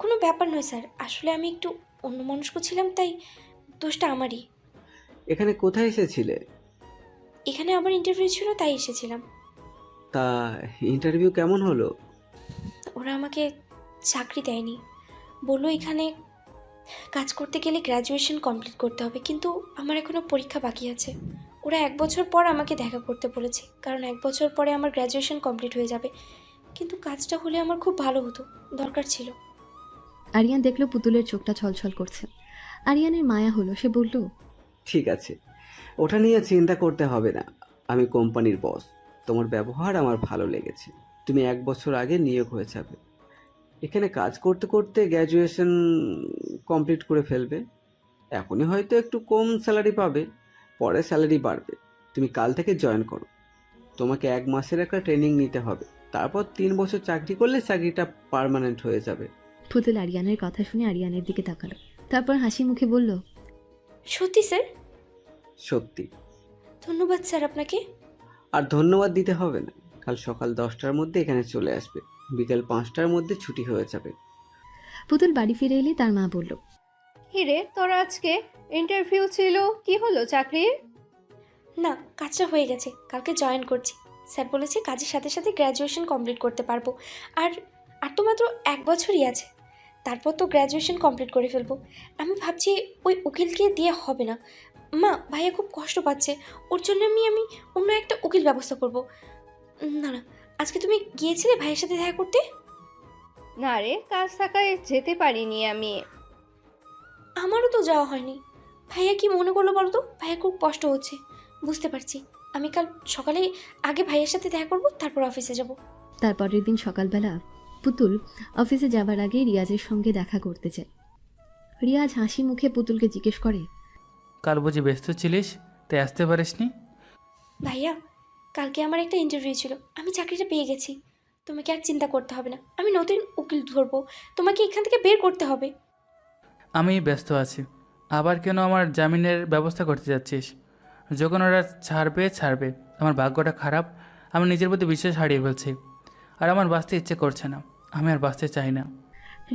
কোনো ব্যাপার নয় স্যার, আসলে আমি একটু অন্যমনস্ক ছিলাম, তাই দোষটা আমারই। এখানে কোথায় এসেছিলে? এখানে আমার ইন্টারভিউ ছিল, তাই এসেছিলাম। তা ইন্টারভিউ কেমন হলো? ওরা আমাকে চাকরি দেয়নি, বললো এখানে কাজ করতে গেলে গ্র্যাজুয়েশন কমপ্লিট করতে হবে, কিন্তু আমার এখনও পরীক্ষা বাকি আছে। ওরা 1 বছর পর আমাকে দেখা করতে বলেছে, কারণ 1 বছর পরে আমার গ্র্যাজুয়েশন কমপ্লিট হয়ে যাবে। কিন্তু কাজটা হলে আমার খুব ভালো হতো, দরকার ছিল। আরিয়ান দেখলো পুতুলের চোখটা ছলছল করছে। আরিয়ানের মায়া হলো, সে বলল, ঠিক আছে, ওটা নিয়ে চিন্তা করতে হবে না। আমি কোম্পানির বস, তোমার ব্যবহার আমার ভালো লেগেছে। তুমি 1 বছর আগে নিয়োগ হয়ে যাবে। এখানে কাজ করতে করতে গ্র্যাজুয়েশন কমপ্লিট করে ফেলবে। এখনই হয়তো একটু কম স্যালারি পাবে, পরে স্যালারি বাড়বে। তুমি কাল থেকে জয়েন করো। তোমাকে 1 মাসের একটা ট্রেনিং নিতে হবে, তারপর 3 বছর চাকরি করলে চাকরিটা পার্মানেন্ট হয়ে যাবে। পুতুল আরিয়ানের কথা শুনে আরিয়ানের দিকে তাকালো, তারপর হাসি মুখে বলল, সত্যি স্যার? সত্যি। ধন্যবাদ স্যার আপনাকে। আর ধন্যবাদ দিতে হবে না। কাল সকাল 10টার মধ্যে এখানে চলে আসবে, বিকেল 5টার মধ্যে ছুটি হয়ে যাবে। পুতুল বাড়ি ফিরে এলে তার মা বলল, হিরে, তোর আজকে ইন্টারভিউ ছিল, কি হলো চাকরির? না, কাজটা হয়ে গেছে, কালকে জয়েন করছি। স্যার বলেছে কাজের সাথে সাথে গ্র্যাজুয়েশন কমপ্লিট করতে পারবো, আর আর তো মাত্র 1 বছরই আছে, তারপর তো গ্র্যাজুয়েশন কমপ্লিট করে ফেলবো। আমি ভাবছি ওই উকিলকে দিয়ে হবে না। মা, ভাইয়া খুব কষ্ট পাচ্ছে, ওর জন্য আমি অন্য একটা উকিল ব্যবস্থা করব। না না, আজকে তুমি গিয়েছিলে ভাইয়ের সাথে দেখা করতে? না রে, কাজ থাকায় যেতে পারিনি আমি। আমারও তো যাওয়া হয়নি। ভাইয়া কি মনে করলো বলো তো? ভাইয়া খুব কষ্ট হচ্ছে, বুঝতে পারছি। আমি কাল সকালে আগে ভাইয়ের সাথে দেখা করব, তারপর অফিসে যাব। তারপরের দিন সকালবেলা পুতুল অফিসে যাবার আগে রিয়াজের সঙ্গে দেখা করতে চায়। রিয়াজ হাসি মুখে পুতুলকে জিজ্ঞেস করে, কাল বুঝি ব্যস্ত ছিলিস, তাই আসতে পারিসনি? ভাইয়া, কালকে আমার একটা ইন্টারভিউ ছিল, আমি চাকরিটা পেয়ে গেছি। তোমাকে আর চিন্তা করতে হবে না, আমি নতুন উকিল ধরবো, তোমাকে এখান থেকে বের করতে হবে। আমি ব্যস্ত আছি, আবার কেন আমার জামিনের ব্যবস্থা করতে যাচ্ছিস? যখন ওরা ছাড়বে। আমার ভাগ্যটা খারাপ, আমি নিজের প্রতি বিশ্বাস হারিয়ে ফেলছি, আর আমার বাঁচতে ইচ্ছে করছে না, আমি আর বাঁচতে চাই না।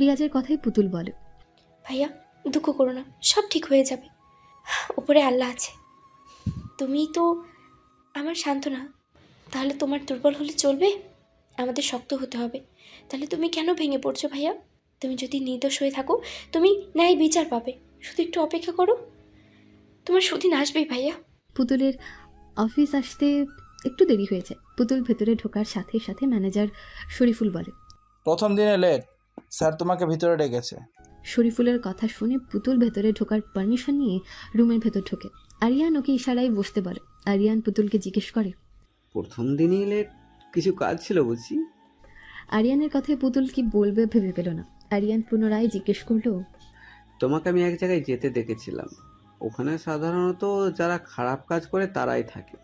রিয়াজের কথাই পুতুল বলে, ভাইয়া দুঃখ করো না, সব ঠিক হয়ে যাবে, উপরে আল্লাহ আছে। তুমি তো আমার সান্ত্বনা, তাহলে তোমার দুর্বল হলে চলবে? আমাদের শক্ত হতে হবে। তাহলে তুমি কেন ভেঙে পড়ছো ভাইয়া? তুমি যদি নির্দোষ হয়ে থাকো, তুমি ন্যায় বিচার পাবে, শুধু একটু অপেক্ষা করো, তোমার সুদিন আসবেই ভাইয়া। পুতুলের অফিস আসতে একটু দেরি হয়েছে। পুতুল ভেতরে ঢোকার সাথে সাথে ম্যানেজার শরীফুল বলে, প্রথম দিনে লেট, স্যার তোমাকে ভিতরে ডেকেছে। শরীফুলের কথা শুনে পুতুল ভেতরে ঢোকার পারমিশন নিয়ে রুমের ভেতর ঢোকে। আরিয়ান ওকে ইশারায় বসতে বলে। আরিয়ান পুতুলকে জিজ্ঞেস করে, প্রথম দিনই এলে, কিছু কাজ ছিল বুঝি? আরিয়ানের কথায় পুতুল কি বলবে ভেবে পেল না। আরিয়ান পুনরায় জিজ্ঞেস করলো, তোমাকে আমি এক জায়গায় যেতে দেখেছিলাম। ওখানে সাধারণত যারা খারাপ কাজ করে তারাই থাকে।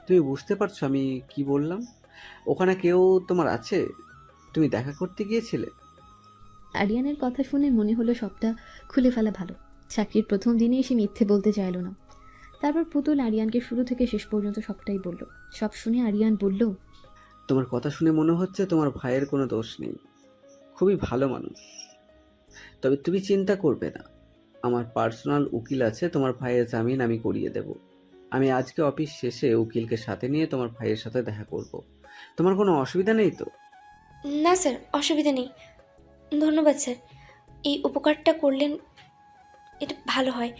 তুমি বুঝতে পারছো আমি কি বললাম? ওখানে কেউ তোমার আছে? তুমি দেখা করতে গিয়েছিলে? আরিয়ানের কথা শুনে মনে হলো সবটা খুলে ফেলা ভালো। চাকরির প্রথম দিনেই সে মিথ্যে বলতে চাইল না। তারপর পুতুল আরিয়ানকে শুরু থেকে শেষ পর্যন্ত সবটাই বলল। সব শুনে আরিয়ান বলল, তোমার কথা শুনে মনে হচ্ছে তোমার ভাইয়ের কোনো দোষ নেই, খুবই ভালো মানুষ। তবে তুমি চিন্তা করবে না, আমার পার্সোনাল উকিল আছে, তোমার ভাইয়ের জামিন আমি করিয়ে দেব। আমি আজকে অফিস শেষে উকিলকে সাথে নিয়ে তোমার ভাইয়ের সাথে দেখা করব। তোমার কোনো অসুবিধা নেই তো? না স্যার, অসুবিধা নেই। ধন্যবাদ স্যার, এই উপকারটা করলেন, এটা ভালো হয়।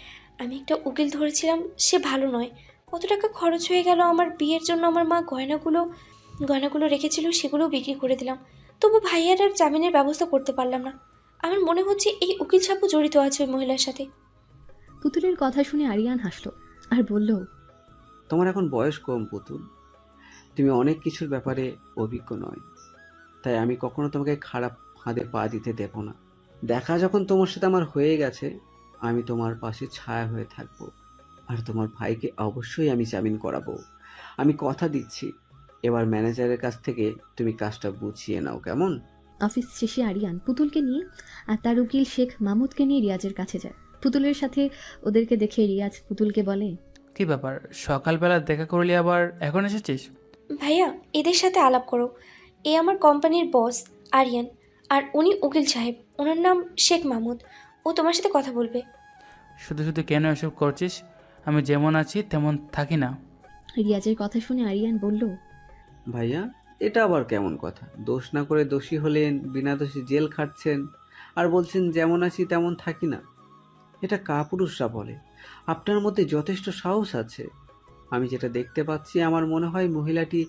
আমি একটা উকিল ধরেছিলাম, সে ভালো নয়। কত টাকা খরচ হয়ে গেল আমার বিয়ের জন্য। আমার মা গয়নাগুলো রেখেছিল, সেগুলো বিক্রি করে দিলাম। তবু ভাইয়ার আর জামিনের ব্যবস্থা করতে পারলাম না। আমার মনে হচ্ছে এই উকিল সাহেবও জড়িত আছে ওই মহিলার সাথে। পুতুলের কথা শুনে আরিয়ান হাসলো আর বলল, তোমার এখন বয়স কম পুতুল, তুমি অনেক কিছুর ব্যাপারে অভিজ্ঞ নয়, তাই আমি কখনো তোমাকে খারাপ ফাঁদে পা দিতে দেব না। দেখা যখন তোমার সাথে আমার হয়ে গেছে, আমি তোমার পাশে ছায়া হয়ে থাকবো। আর তোমার ভাইকে অবশ্যই আমি জামিন করাবো। আমি কথা দিচ্ছি, এবার ম্যানেজারের কাছ থেকে তুমি কাজটা বুঝিয়ে নাও, কেমন? অফিস শেষে আরিয়ান পুতুলকে নিয়ে আর তার উকিল শেখ মাহমুদকে নিয়ে রিয়াজের কাছে যায়। পুতুলের সাথে ওদেরকে দেখে রিয়াজ পুতুলকে বলে, কি ব্যাপার, সকালবেলা দেখা করলি আবার এখন এসেছিস? ভাইয়া, এদের সাথে আলাপ করো। এ আমার কোম্পানির বস আরিয়ান, আর উনি উকিল সাহেব। ওনার নাম শেখ মাহমুদ। ও তোমার সাথে কথা বলবে। শুধু শুধু কেন এসব করছিস? আমি যেমন আছি তেমন থাকি না? রিয়াজের কথা শুনে আরিয়ান বলল, ভাইয়া, এটা আবার কেমন কথা? দোষ না করে দোষী হলেন, বিনা দোষী জেল খাটছেন, আর বলছেন যেমন আছি তেমন থাকি না। এটা কাপুরুষরা বলে। আপনার মধ্যে যথেষ্ট সাহস আছে। আমি যেটা দেখতে পাচ্ছি, আমার মনে হয় মহিলাটি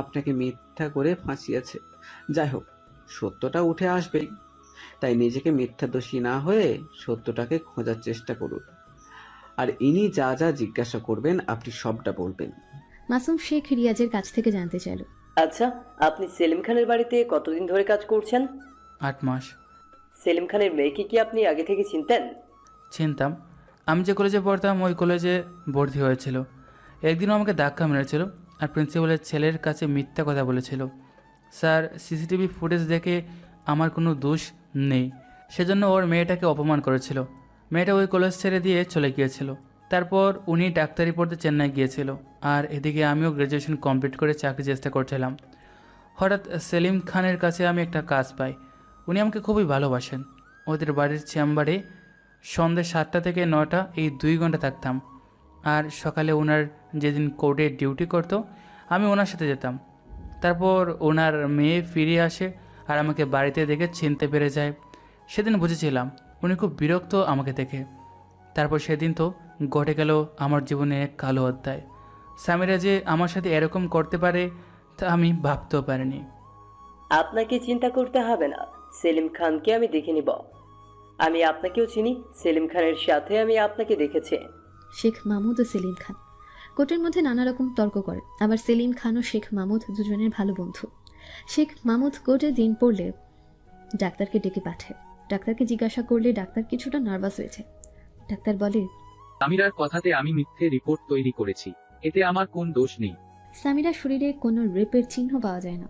আপনাকে মিথ্যা করে ফাঁসিয়েছে। যাই হোক, সত্যটা উঠে আসবেই, তাই নিজেকে মিথ্যা দোষী না হয়ে সত্যটাকে খোঁজার চেষ্টা করুন। আর ইনি যা যা জিজ্ঞাসা করবেন আপনি সবটা বলবেন। মাসুম শেখ রিয়াজের কাছ থেকে জানতে চাইল, আচ্ছা, আপনি সেলিম খানের বাড়িতে কতদিন ধরে কাজ করছেন? 8 মাস। সেলিম খানের মেয়েকে কি আপনি আগে থেকে চিনতেন? চিনতাম। আমি যে কলেজে পড়তাম ওই কলেজে ভর্তি হয়েছিল। একদিনও আমাকে ধাক্কা মেরেছিল আর প্রিন্সিপালের ছেলের কাছে মিথ্যা কথা বলেছিল। স্যার সিসিটিভি ফুটেজ দেখে আমার কোনো দোষ নেই, সেজন্য ওর মেয়েটাকে অপমান করেছিল। মেয়েটা ওই কলেজ ছেড়ে দিয়ে চলে গিয়েছিল। তারপর উনি ডাক্তারি পড়তে চেন্নাই গিয়েছিল, আর এদিকে আমিও গ্র্যাজুয়েশন কমপ্লিট করে চাকরি চেষ্টা করছিলাম। হঠাৎ সেলিম খানের কাছে আমি একটা কাজ পাই। উনি আমাকে খুবই ভালোবাসেন। ওদের বাড়ির চেম্বারে সন্ধ্যে 7টা থেকে 9টা এই 2 ঘন্টা থাকতাম। আর সকালে ওনার যেদিন কোর্টে ডিউটি করতো আমি ওনার সাথে যেতাম। তারপর ওনার মেয়ে ফিরে আসে আর আমাকে বাড়িতে দেখে চিনতে পেরে যায়। সেদিন বুঝেছিলাম উনি খুব বিরক্ত আমাকে দেখে। তারপর সেদিন তো ঘটে গেল আমার জীবনে এক কালো অধ্যায়। সামিরা যে আমার সাথে এরকম করতে পারে তা আমি ভাবতেও পারিনি। আপনাকে চিন্তা করতে হবে না, সেলিম খানকে আমি দেখে নিব। আমি আপনাকেও চিনি, সেলিম খানের সাথে আমি আপনাকে দেখেছি। শেখ মাহমুদ ও সেলিম খান কোর্টের মধ্যে নানা রকম তর্ক করে। আবার সেলিম খান ও শেখ মাহমুদ দুজনের ভালো বন্ধু। শেখ মাহমুদ কোর্টে দিন পড়লে ডাক্তারকে ডেকে পাঠায়। ডাক্তারকে জিজ্ঞাসা করলে ডাক্তার কিছুটা নার্ভাস হয়েছে। ডাক্তার বলে, সামিরার কথাতে আমি মিথ্যে রিপোর্ট তৈরি করেছি, এতে আমার কোন দোষ নেই। সামিরার শরীরে কোনো রেপের চিহ্ন পাওয়া যায় না।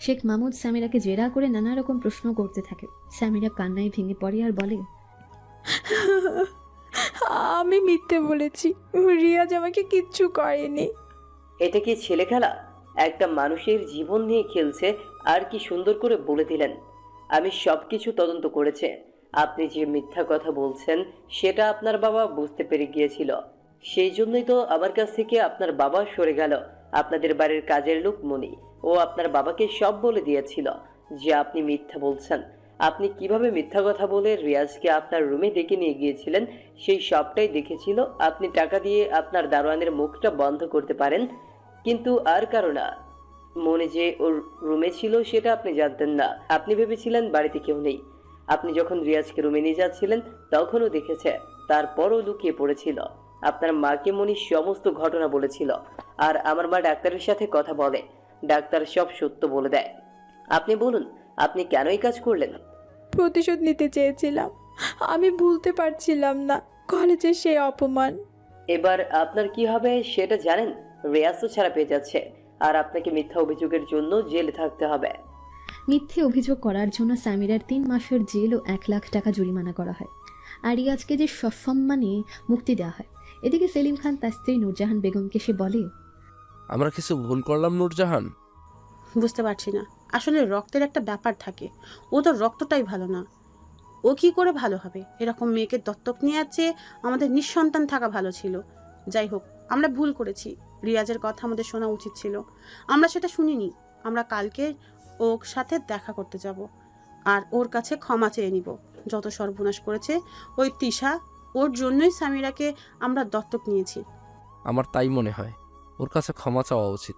শেখ মাহমুদ সামিরাকে জেরা করে নানা রকম প্রশ্ন করতে থাকে। সামিরা কান্নায় ভেঙে পড়ে আর বলে, আমি মিথ্যে বলেছি, রিয়াজ আমাকে কিচ্ছু করেনি। এটা কি ছেলে খেলা? একটা মানুষের জীবন নিয়ে খেলছে। আর কি সুন্দর করে বলে দিলেন। আমি সব কিছু তদন্ত করেছি। আপনি যে মিথ্যা কথা বলছেন সেটা আপনার বাবা বুঝতে পেরে গিয়েছিল। সেই জন্যই তো আমার কাছ থেকে আপনার বাবা সরে গেল। আপনাদের বাড়ির কাজের লোক মনি, ও আপনার বাবাকে সব বলে দিয়েছিল যে আপনি মিথ্যা বলছেন। আপনি কিভাবে মিথ্যা কথা বলে রিয়াজকে আপনার রুমে ডেকে নিয়ে গিয়েছিলেন সেই সবটাই দেখেছিল। আপনি টাকা দিয়ে আপনার দারোয়ানের মুখটা বন্ধ করতে পারেন, কিন্তু আর কারো না। মনে যে ওর রুমে ছিল সেটা আপনি জানতেন না। আপনি ভেবেছিলেন বাড়িতে কেউ নেই। আপনি যখন রিয়াজকে রুমে নিয়ে যাচ্ছিলেন তখনও দেখেছে, তারপরও লুকিয়ে পড়েছিল। আপনার মাকে মনি সমস্ত ঘটনা বলেছিল, আর আমার মা ডাক্তারের সাথে কথা বলে, ডাক্তার সব সত্য বলে দেয়। আপনি বলুন, আপনি কেন এই কাজ করলেন? প্রতিশোধ নিতে চেয়েছিলাম, আমি ভুলতে পারছিলাম না কলেজের সেই অপমান। এবার আপনার কি হবে সেটা জানেন? রিয়াজ তো ছাড়া পেয়ে যাচ্ছে, আর আপনাকে মিথ্যা অভিযোগের জন্য জেলে থাকতে হবে। মিথ্যে অভিযোগ করার জন্য সামিরার 3 মাসের জেল ও 1 লাখ টাকা জরিমানা করা হয়, আর রিয়াজকে যে সসম্মানে মুক্তি দেওয়া হয়। এদিকে সেলিম খান তার স্ত্রী নূরজাহান বেগমকে সে বলে, আমরা কিছু ভুল করলাম নূরজাহান? বুঝতে পারছি না, আসলে রক্তের একটা ব্যাপার থাকে, ও তো রক্তটাই ভালো না। ও কি করে ভালো হবে? এরকম মেয়েকে দত্তক নিয়ে আছে, আমাদের নিঃসন্তান থাকা ভালো ছিল। যাই হোক, আমরা ভুল করেছি। রিয়াজের কথা আমাদের শোনা উচিত ছিল, আমরা সেটা শুনিনি। আমরা কালকে ওর সাথে দেখা করতে যাব, আর ওর কাছে ক্ষমা চেয়ে নিব। যত সর্বনাশ করেছে ওই তিশা, ওর জন্যই সামিরাকে আমরা দত্তক নিয়েছি। আমার তাই মনে হয়, ওর কাছে ক্ষমা চাওয়া উচিত।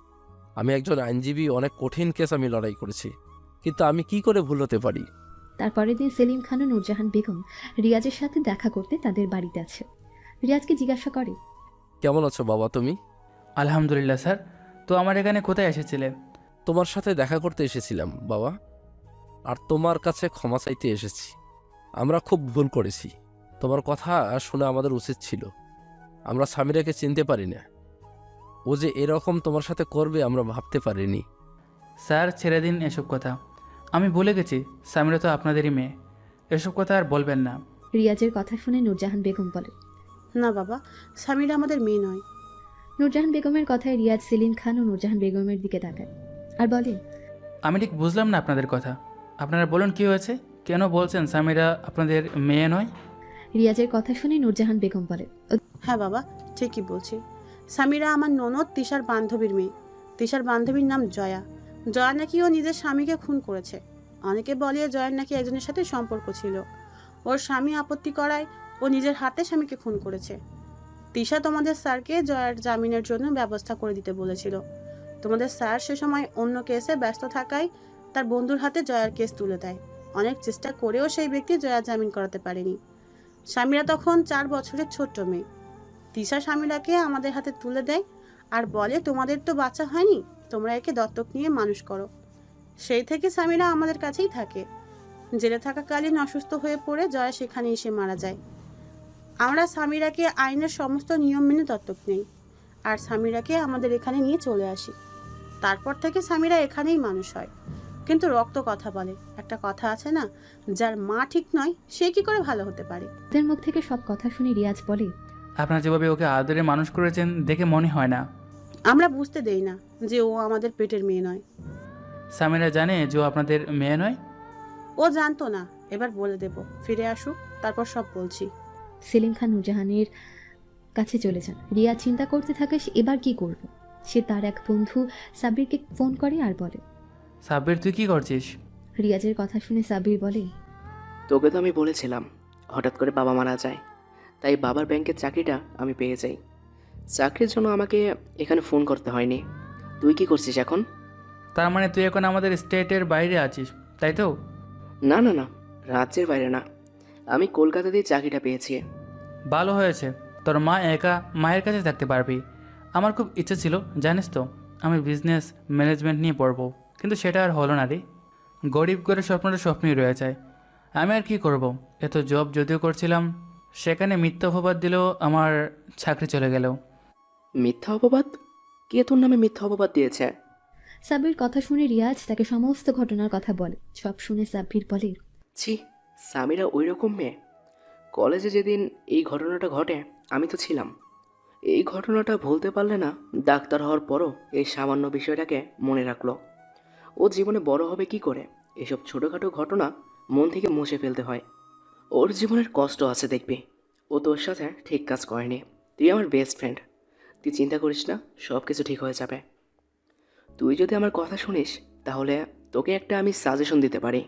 আমি একজন আইনজীবী, অনেক কঠিন কেস আমি লড়াই করেছি, কিন্তু আমি কি করে ভুল হতে পারি? তারপরের দিন সেলিম খান ও নূরজাহান বেগম রিয়াজের সাথে দেখা করতে তাদের বাড়িতে আছে। রিয়াজকে জিজ্ঞাসা করে, কেমন আছো বাবা তুমি? আলহামদুলিল্লাহ স্যার। তো আমার এখানে কোথায় এসেছিলে? তোমার সাথে দেখা করতে এসেছিলাম বাবা, আর তোমার কাছে ক্ষমা চাইতে এসেছি। আমরা খুব ভুল করেছি, তোমার কথা শুনে আমাদের উচিত ছিল। আমরা সামিরাকে চিনতে পারি না, ও যে এরকম তোমার সাথে করবে আমরা ভাবতে পারিনি। স্যার ছেড়ে দিন এসব কথা, আমি ভুলে গেছি সামিরা তো আপনাদেরই মেয়ে, এসব কথা আর বলবেন না। রিয়াজের কথা শুনে নূরজাহান বেগম বলে, না বাবা, সামিরা আমাদের মেয়ে নয়। নূরজাহান বেগমের কথায় রিয়াজ সেলিম খান ও নূরজাহান বেগমের দিকে তাকায় আর বলে, আমি ঠিক বুঝলাম না আপনাদের কথা, আপনারা বলুন কি হয়েছে, কেন বলছেন সামিরা আপনাদের মেয়ে নয়? রিয়াজের কথা শুনে নূরজাহান বেগম বলে, হ্যাঁ বাবা, ঠিকই বলছি। সামিরা আমার ননদ তিশার বান্ধবীর মেয়ে। তিশার বান্ধবীর নাম জয়া। জয়া নাকি ও নিজের স্বামীকে খুন করেছে। অনেকে বলে জয়ার নাকি একজনের সাথে সম্পর্ক ছিল, ওর স্বামী আপত্তি করায় ও নিজের হাতে স্বামীকে খুন করেছে। তিশা তোমাদের স্যারকে জয়ার জামিনের জন্য ব্যবস্থা করে দিতে বলেছিল। তোমাদের স্যার সে সময় অন্য কেসে ব্যস্ত থাকায় তার বন্ধুর হাতে জয়ার কেস তুলে দেয়। অনেক চেষ্টা করেও সেই ব্যক্তি জয়ার জামিন করাতে পারেনি। স্বামীরা তখন 4 বছরের ছোট্ট মেয়ে। তিশা স্বামীরাকে আমাদের হাতে তুলে দেয় আর বলে, তোমাদের তো বাচ্চা হয়নি, তোমরা একে দত্তক নিয়ে মানুষ করো। সেই থেকে স্বামীরা আমাদের কাছেই থাকে। জেলে থাকাকালীন অসুস্থ হয়ে পড়ে জয়া সেখানে এসে মারা যায়। আমরা স্বামীরাকে আইনের সমস্ত নিয়ম মেনে দত্তক নেই, আর স্বামীরাকে আমাদের এখানে নিয়ে চলে আসি। তারপর থেকে স্বামীরা এখানেই মানুষ হয়। কিন্তু রক্ত কথা বলে, একটা কথা আছে না, যার মা ঠিক নয় সে কি করে ভালো হতে পারে? তাদের মুখ থেকে সব কথা শুনে রিয়াজ বলে, আপনারা যেভাবে ওকে আদরে মানুষ করেছেন দেখে মনে হয় না। আমরা বুঝতে দেই না যে ও আমাদের পেটের মেয়ে নয়। সামিরা জানে যে ও আপনাদের মেয়ে নয়? ও জানতো না, এবার বলে দেব, ফিরে আসুক তারপর সব বলছি। সেলিম খান নূরজাহানের কাছে চলে যান। রিয়াজ চিন্তা করতে থাকে সে এবার কি করবে। সে তার এক বন্ধু সাব্বিরকে ফোন করে আর বলে, সাব্বির তুই কি করছিস? রিয়াজের কথা শুনে সাব্বির বলে, তোকে তো আমি বলেছিলাম হঠাৎ করে বাবা মারা যায়, তাই বাবার ব্যাংকের চাকরিটা আমি পেয়ে যাই। চাকরির জন্য আমাকে এখানে ফোন করতে হয়নি। তুই কি করছিস এখন? তার মানে তুই এখন আমাদের স্টেটের বাইরে আছিস, তাই তো? না না না, রাজ্যের বাইরে না, আমি কলকাতাতেই চাকরিটা পেয়েছি। ভালো হয়েছে, তোর মা একা মায়ের কাছে থাকতে পারবি। আমার খুব ইচ্ছে ছিল জানিস তো, আমি বিজনেস ম্যানেজমেন্ট নিয়ে পড়বো, কিন্তু সেটা আর হলো না রে। গরিব করে স্বপ্নটা স্বপ্নই রয়ে যায়। আমি আর কি করব, এত জব যদিও করছিলাম, সেখানে মিথ্যা অপবাদ দিলেও আমার চাকরি চলে গেল। মিথ্যা অপবাদ? কে তোর নামে মিথ্যা অপবাদ দিয়েছে? সাব্বির কথা শুনে রিয়াজ তাকে সমস্ত ঘটনার কথা বলে। সব শুনে সাব্বির বলে, ছি, সামিরা ওই রকম মেয়ে। কলেজে যেদিন এই ঘটনাটা ঘটে আমি তো ছিলাম। এই ঘটনাটা ভুলতে পারলে না, ডাক্তার হওয়ার পরও এই সামান্য বিষয়টাকে মনে রাখলো। ও জীবনে বড় হবে কি করে? এসব ছোটোখাটো ঘটনা মন থেকে মুছে ফেলতে হয়। ওর জীবনের কষ্ট আছে দেখবি। ও তোর সাথে ঠিক কাজ করেনি। তুই আমার বেস্ট ফ্রেন্ড, তুই চিন্তা করিস না, সব কিছু ঠিক হয়ে যাবে। তুই যদি আমার কথা শুনিস তাহলে তোকে একটা আমি সাজেশন দিতে পারি।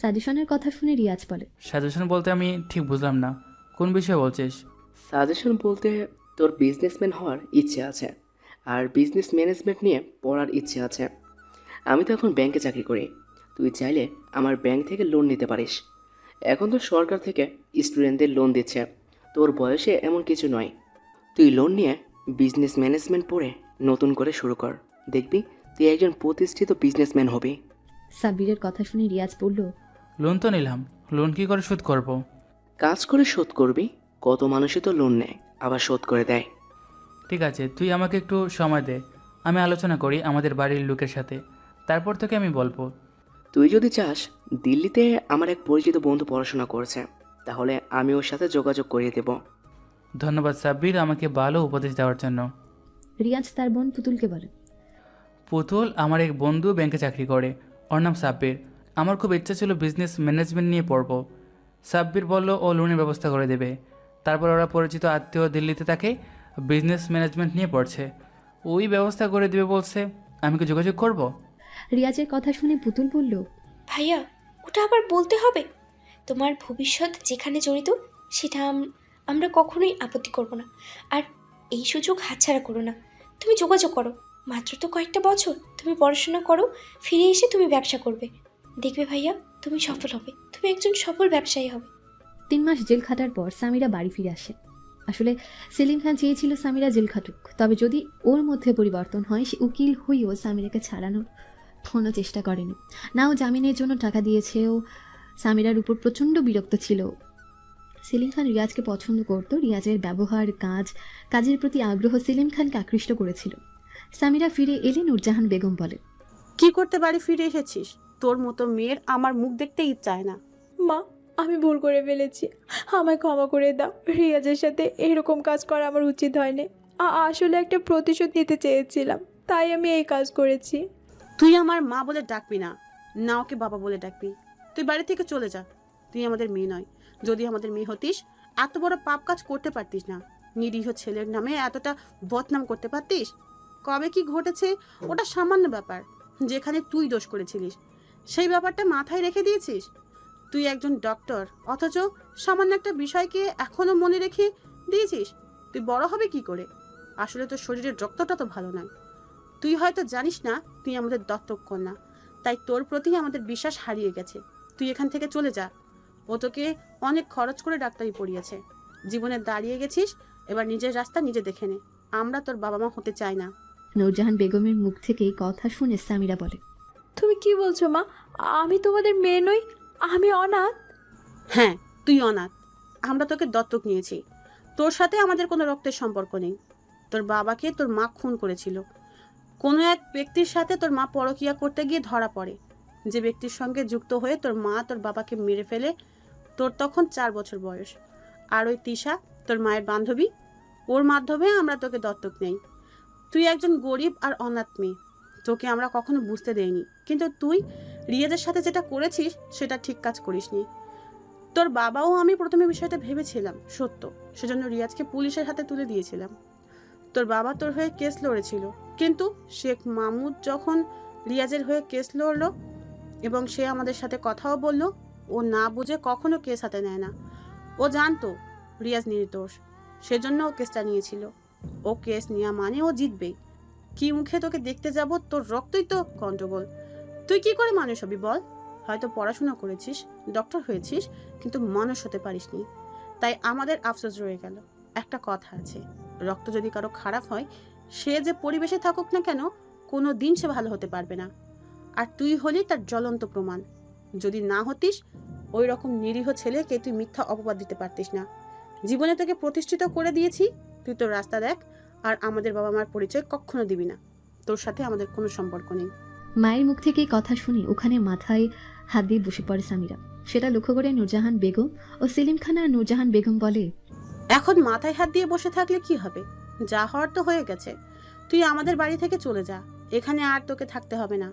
সাজেশনের কথা শুনে রিয়াজ বলে, সাজেশন বলতে আমি ঠিক বুঝলাম না, কোন বিষয়ে বলছিস? সাজেশন বলতে তোর বিজনেসম্যান হওয়ার ইচ্ছে আছে, আর বিজনেস ম্যানেজমেন্ট নিয়ে পড়ার ইচ্ছে আছে। আমি তো এখন ব্যাংকে চাকরি করি, তুই চাইলে আমার ব্যাংক থেকে লোন নিতে পারিস। এখন তো সরকার থেকে স্টুডেন্টদের লোন দিচ্ছে, তোর বয়সে এমন কিছু নয়। তুই লোন নিয়ে বিজনেস ম্যানেজমেন্ট পড়ে নতুন করে শুরু কর, দেখবি তুই একজন প্রতিষ্ঠিত বিজনেসম্যান হবি। সাব্বিরের কথা শুনে রিয়াজ বলল, লোন তো নিলাম, লোন কি করে শোধ করব? কাজ করে শোধ করবি। কত মানুষই তো লোন নেয় আবার শোধ করে দেয়। ঠিক আছে, তুই আমাকে একটু সময় দে, আমি আলোচনা করি আমাদের বাড়ির লোকের সাথে, তারপর তোকে আমি বলবো। তুই যদি চাস, দিল্লিতে আমার এক পরিচিত বন্ধু পড়াশোনা করছে, তাহলে আমি ওর সাথে যোগাযোগ করিয়ে দেব। ধন্যবাদ সাব্বির আমাকে ভালো উপদেশ দেওয়ার জন্য। রিয়াজ তার বোন পুতুলকে বলে, পুতুল আমার এক বন্ধু ব্যাংকে চাকরি করে, ওর নাম সাব্বির। আমার খুব ইচ্ছা ছিল বিজনেস ম্যানেজমেন্ট নিয়ে পড়বো। সাব্বির বলল ও লোনের ব্যবস্থা করে দেবে। তারপর ওরা পরিচিত আত্মীয় দিল্লিতে তাকে বিজনেস ম্যানেজমেন্ট নিয়ে পড়ছে, ওই ব্যবস্থা করে দেবে বলছে। আমি কি যোগাযোগ করব? রিয়াজের কথা শুনে পুতুল বলল, ভাইয়া ওটা আবার বলতে হবে? তোমার ভবিষ্যৎ যেখানে জড়িত সেটা আমরা কখনোই আপত্তি করব না। আর এই সুযোগ হাতছাড়া করো না, তুমি যোগাযোগ করো। মাত্র তো কয়েকটা বছর, তুমি পড়াশোনা করো, ফিরে এসে তুমি ব্যবসা করবে, দেখবে ভাইয়া তুমি সফল হবে, তুমি একজন সফল ব্যবসায়ী হবে। 3 মাস জেল খাটার পর সামিরা বাড়ি ফিরে আসে। আসলে সেলিম খান চেয়েছিল সামিরা জেল খাটুক, তবে যদি ওর মধ্যে পরিবর্তন হয় সে উকিল হয়েও সামিরাকে ছাড়ানোর কোনো চেষ্টা করেনি। না ও জামিনের জন্য টাকা দিয়েছে, ও সামিরার উপর প্রচণ্ড বিরক্ত ছিল। সেলিম খান রিয়াজকে পছন্দ করত, রিয়াজের ব্যবহার, কাজের প্রতি আগ্রহ সেলিম খানকে আকৃষ্ট করেছিল। সামিরা ফিরে এলে নূরজাহান বেগম বলে, কি করতে বাড়ি ফিরে এসেছিস? তোর মতো মেয়ের আমার মুখ দেখতে ইচ্ছা হয় না। মা, আমি ভুল করে ফেলেছি, আমায় ক্ষমা করে দাও। রিয়াজের সাথে এরকম কাজ করা আমার উচিত হয়নি। আসলে একটা প্রতিশোধ নিতে চেয়েছিলাম, তাই আমি এই কাজ করেছি। তুই আমার মা বলে ডাকবি না, না ওকে বাবা বলে ডাকবি। তুই বাড়ি থেকে চলে যা, তুই আমাদের মেয়ে নয়। যদি আমাদের মেয়ে হতিস এত বড় পাপ কাজ করতে পারতিস না, নিরীহ ছেলের নামে এতটা বদনাম করতে পারতিস। কবে কি ঘটেছে ওটা সামান্য ব্যাপার, যেখানে তুই দোষ করেছিলিস সেই ব্যাপারটা মাথায় রেখে দিয়েছিস। তুই একজন ডক্টর, অথচ সামান্য একটা বিষয়কে এখনো মনে রেখে দিয়েছিস। তুই বড় হবে কি করে? আসলে তোর শরীরের রক্তটা তো ভালো নয়। তুই হয়তো জানিস না তুই আমাদের দত্তক কন্যা, তাই তোর প্রতি আমাদের বিশ্বাস হারিয়ে গেছে। তুই এখান থেকে চলে যা। ও তোকে অনেক খরচ করে ডাক্তারি পড়িয়েছে, জীবনে দাঁড়িয়ে গেছিস, এবার নিজের রাস্তা নিজে দেখে নে। আমরা তোর বাবা মা হতে চাই না। নূরজাহান বেগমের মুখ থেকে এই কথা শুনে সামিরা বলে, তুমি কি বলছো মা? আমি তোমাদের মেয়ে নই, আমি অনাথ। হ্যাঁ, তুই অনাথ। আমরা তোকে দত্তক নিয়েছি, তোর সাথে আমাদের কোনো রক্তের সম্পর্ক নেই। তোর বাবাকে তোর মা খুন করেছিল। কোনো এক ব্যক্তির সাথে তোর মা পরকীয়া করতে গিয়ে ধরা পড়ে, যে ব্যক্তির সঙ্গে যুক্ত হয়ে তোর মা তোর বাবাকে মেরে ফেলে। তোর তখন 4 বছর বয়স। আর ওই তিশা তোর মায়ের বান্ধবী, ওর মাধ্যমে আমরা তোকে দত্তক নেই। তুই একজন গরিব আর অনাথ মেয়ে, তোকে আমরা কখনো বুঝতে দেইনি। কিন্তু তুই রিয়াজের সাথে যেটা করেছিস সেটা ঠিক কাজ করিসনি। তোর বাবাও আমি প্রথমে বিষয়টা ভেবেছিলাম সত্য, সেজন্য রিয়াজকে পুলিশের হাতে তুলে দিয়েছিলাম। তোর বাবা তোর হয়ে কেস লড়েছিল, কিন্তু শেখ মাহমুদ যখন রিয়াজের হয়ে কেস লড়লো এবং সে আমাদের সাথে কথাও বলল, ও না বুঝে কখনো কেস হাতে নেয় না। ও জানতো রিয়াজ নির্দোষ, সেজন্য ও কেসটা নিয়েছিল। ও কেস নেওয়া মানে ও জিতবেই। কি মুখে তোকে দেখতে যাব? তোর রক্তই তো গন্ডগোল। তুই কি করে মানুষ হবি বল? হয়তো পড়াশোনা করেছিস, ডক্টর হয়েছিস, কিন্তু মানুষ হতে পারিসনি। তাই আমাদের আফসোস রয়ে গেল। একটা কথা আছে, রক্ত যদি কারো খারাপ হয়, সে যে পরিবেশে থাকুক না কেন, কোনো দিন সে ভালো হতে পারবে না। আর তুই হলি তার জ্বলন্ত প্রমাণ। যদি না হতিস, ওই রকম নিরীহ ছেলেকে তুই মিথ্যা অপবাদ দিতে পারতিস না। জীবনে তোকে প্রতিষ্ঠিত করে দিয়েছি, তুই তোর রাস্তা দেখ। আর আমাদের বাবা মার পরিচয় কখনো দিবি না। তোর সাথে আমাদের কোনো সম্পর্ক নেই। মায়ের মুখ থেকে এই কথা শুনে ওখানে মাথায় হাত দিয়ে বসে পড়ে সামিরা। সেটা লক্ষ্য করে নূরজাহান বেগম ও সেলিম খান আর নূরজাহান বেগম বলে, এখন মাথায় হাত দিয়ে বসে থাকলে কি হবে? যা হওয়ার তো হয়ে গেছে। তুই আমাদের বাড়ি থেকে চলে যা, এখানে আর তোকে থাকতে হবে না।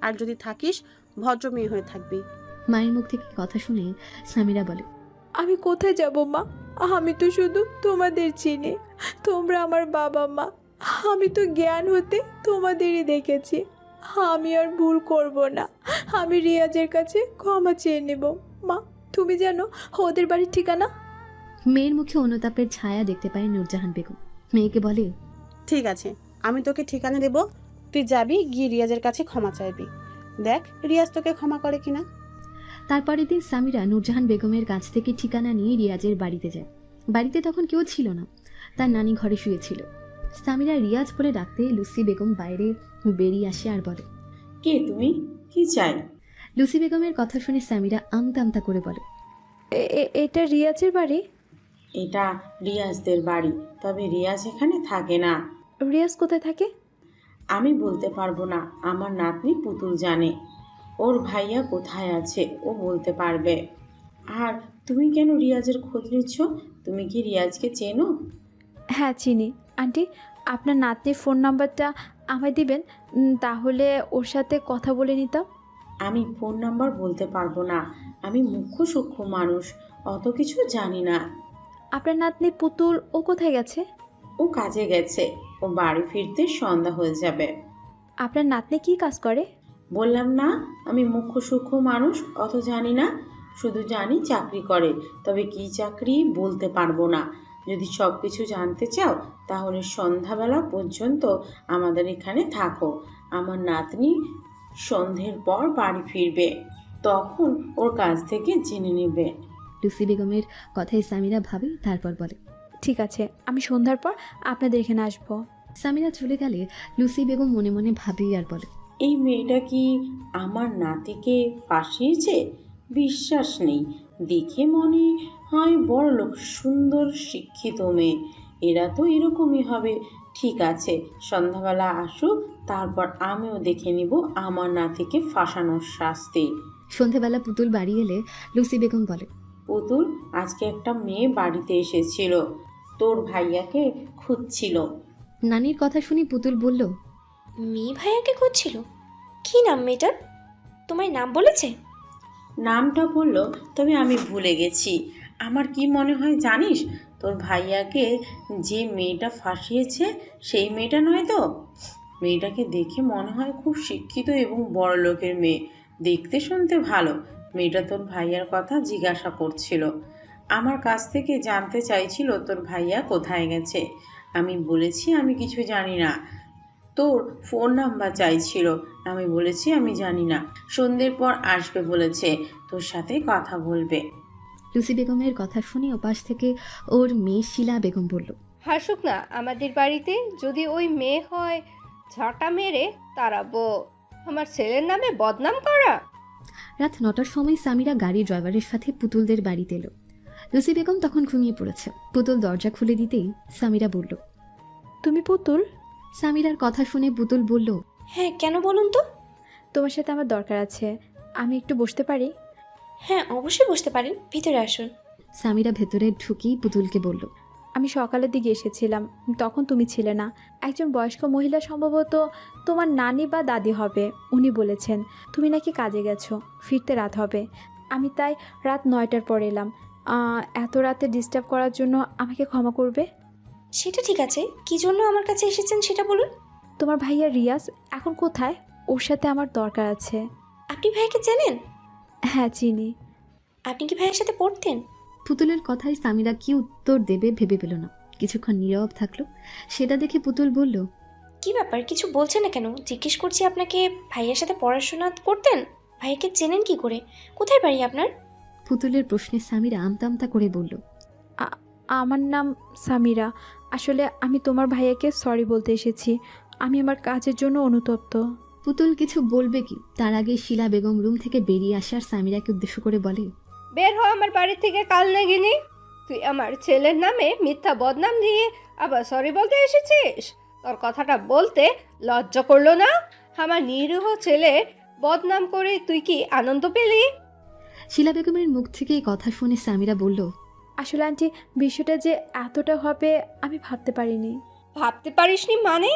আর যদি থাকিস, ভদ্র মেয়ে হয়ে থাকবি। মায়ের মুখ থেকে কথা শুনে সামিরা বলে, আমি কোথায় যাব মা? আমি তো শুধু তোমাদের চিনি, তোমরা আমার বাবা মা। আমি তো জ্ঞান হতে তোমাদেরই দেখেছি। আমি আর ভুল করব না। আমি রিয়াজের কাছে ক্ষমা চেয়ে নেব। মা, তুমি জানো ওদের বাড়ির ঠিকানা? মেয়ের মুখে অনুতাপের ছায়া দেখতে পায় নূরজাহান বেগম। মেয়েকে বলে, ঠিক আছে, আমি তোকে ঠিকানা দেব, তুই যাবি, গিয়ে রিয়াজের কাছে ক্ষমা চাইবি। দেখ রিয়াজ তোকে ক্ষমা করে কিনা। তারপরের দিন সামিরা নূরজাহান বেগমের কাছ থেকে ঠিকানা নিয়ে রিয়াজের বাড়িতে যায়। বাড়িতে তখন কেউ ছিল না, তার নানি ঘরে শুয়েছিল। সামিরা রিয়াজ বলে ডাকতে লুসি বেগম বাইরে বেরিয়ে আসে আর বলে, কে তুমি, কি চাই? লুসি বেগমের কথা শুনে সামিরা আমতা আমতা করে বলে, এটা রিয়াজের বাড়ি? এটা রিয়াজদের বাড়ি, তবে রিয়াজ এখানে থাকে না। রিয়াজ কোথায় থাকে? আমি বলতে পারবো না, আমার নাতনি পুতুল জানে। ওর ভাইয়া কোথায় আছে ও বলতে পারবে। আর তুমি কেন রিয়াজের খোঁজ নিচ্ছ? তুমি কি রিয়াজকে চেনো? হ্যাঁ চিনি। আন্টি, আপনার নাতনির ফোন নাম্বারটা আমায় দিবেন, তাহলে ওর সাথে কথা বলে নিতাম। আমি ফোন নাম্বার বলতে পারবো না, আমি মুখ্য সূক্ষ্ম মানুষ, অত কিছু জানি না। আপনার নাতনি পুতুল ও কোথায় গেছে? ও কাজে গেছে, ও বাড়ি ফিরতে সন্ধ্যা হয়ে যাবে। আপনার নাতনি কি কাজ করে? বললাম না, আমি মুখ্য সূক্ষ্ম মানুষ, অত জানি না। শুধু জানি চাকরি করে, তবে কি চাকরি বলতে পারবো না। যদি সব কিছু জানতে চাও তাহলে সন্ধ্যাবেলা পর্যন্ত আমাদের এখানে থাকো। আমার নাতনি সন্ধ্যের পর বাড়ি ফিরবে, তখন ওর কাছ থেকে জেনে নেবে। লুসি বেগমের কথায় সামিরা ভাবে, তারপর বলে, ঠিক আছে, আমি সন্ধ্যার পর আপনাদের এখানে আসবো। সামিরা চলে গেলে লুসি বেগম মনে মনে ভাবে আর বলে, এই মেয়েটা কি আমার নাতিকে ফাঁসিয়েছে? বিশ্বাস নেই, দেখে মনে হয় বড়লোক, সুন্দর শিক্ষিত মেয়ে। এরা তো এরকমই হবে। ঠিক আছে, সন্ধ্যাবেলা আসুক, তারপর আমিও দেখে নিব আমার নাতিকে ফাঁসানোর শাস্তি। সন্ধেবেলা পুতুল বাড়ি এলে লুসি বেগম বলে, পুতুল, আজকে একটা মেয়ে বাড়িতে এসেছিল, তোর ভাইয়াকে খুঁজছিল। নানির কথা শুনে পুতুল বলল, মেয়ে ভাইয়াকে খুঁজছিল? কি নাম মেয়েটার? তোমায় নাম বলেছে? নামটা বললো, তবে আমি ভুলে গেছি। আমার কি মনে হয় জানিস, তোর ভাইয়াকে যে মেয়েটা ফাঁসিয়েছে সেই মেয়েটা নয় তো? মেয়েটাকে দেখে মনে হয় খুব শিক্ষিত এবং বড় লোকের মেয়ে, দেখতে শুনতে ভালো। মেয়েটা তোর ভাইয়ার কথা জিজ্ঞাসা করছিল, আমার কাছ থেকে জানতে চাইছিল তোর ভাইয়া কোথায় গেছে। আমি বলেছি আমি কিছু জানি না। তোর ফোন নাম্বার চাইছিল, আমি বলেছি আমি জানি না। সন্ধ্যের পর আসবে বলেছে, তোর সাথে কথা বলবে। লুসি বেগমের কথা শুনে ওপাশ থেকে ওর মেয়ে শিলা বেগম বলল, হাসুক না আমাদের বাড়িতে, যদি ওই মেয়ে হয় ঝাঁটা মেরে তাড়াবো। আমার ছেলের নামে বদনাম করা। রাত 9টার সময় সামিরা গাড়ি ড্রাইভারের সাথে পুতুলদের বাড়িতে এলো। লুসি বেগম তখন ঘুমিয়ে পড়েছে। পুতুল দরজা খুলে দিতেই সামিরা বলল, তুমি পুতুল? সামিরার কথা শুনে পুতুল বলল, হ্যাঁ, কেন বলুন তো? তোমার সাথে আমার দরকার আছে, আমি একটু বসতে পারি? হ্যাঁ, অবশ্যই বসতে পারেন, ভিতরে আসুন। সামিরা ভেতরে ঢুকেই পুতুলকে বলল, আমি সকালের দিকে এসেছিলাম, তখন তুমি ছিলে না। একজন বয়স্ক মহিলা, সম্ভবত তোমার নানি বা দাদি হবে, উনি বলেছেন তুমি নাকি কাজে গেছো, ফিরতে রাত হবে। আমি তাই রাত 9টার পর এলাম। এত রাতে ডিস্টার্ব করার জন্য আমাকে ক্ষমা করবে। সেটা ঠিক আছে, কি জন্য আমার কাছে এসেছেন সেটা বলুন। তোমার ভাইয়া রিয়াজ এখন কোথায়? ওর সাথে আমার দরকার আছে। আপনি ভাইয়াকে চেনেন? হ্যাঁ চিনি। আপনি কি ভাইয়ের সাথে পড়তেন? পুতুলের কথায় সামিরা কি উত্তর দেবে ভেবে পেল না। কিছুক্ষণ নীরব থাকলো। সেটা দেখে পুতুল বলল, কি ব্যাপার, কিছু বলছেন না কেন? জিজ্ঞেস করছি আপনাকে, ভাইয়ের সাথে পড়াশোনা করতেন? ভাইয়াকে চেনেন কি করে? কোথায় বাড়ি আপনার? পুতুলের প্রশ্নে সামিরা আমতা আমতা করে বলল, আমার নাম সামিরা। আসলে আমি তোমার ভাইয়াকে সরি বলতে এসেছি, আমি আমার কাজের জন্য অনুতপ্ত। পুতুল কিছু বলবে কি, তার আগে শিলা বেগম রুম থেকে বেরিয়ে আসার সামিরাকে উদ্দেশ্য করে বলে, বের হ আমার বাড়ি থেকে কাল নাগিনি। তুই আমার ছেলের নামে মিথ্যা বদনাম দিয়ে আবার সরি বলতে এসেছিস? তোর কথাটা বলতে লজ্জা করলো না? আমার নিরীহ ছেলে বদনাম করে তুই কি আনন্দ পেলি? শিলা বেগমের মুখ থেকে এই কথা শুনে সামিরা বলল, আসলে আন্টি, বিষয়টা যে এতটা হবে আমি ভাবতে পারিনি। ভাবতে পারিসনি মানে?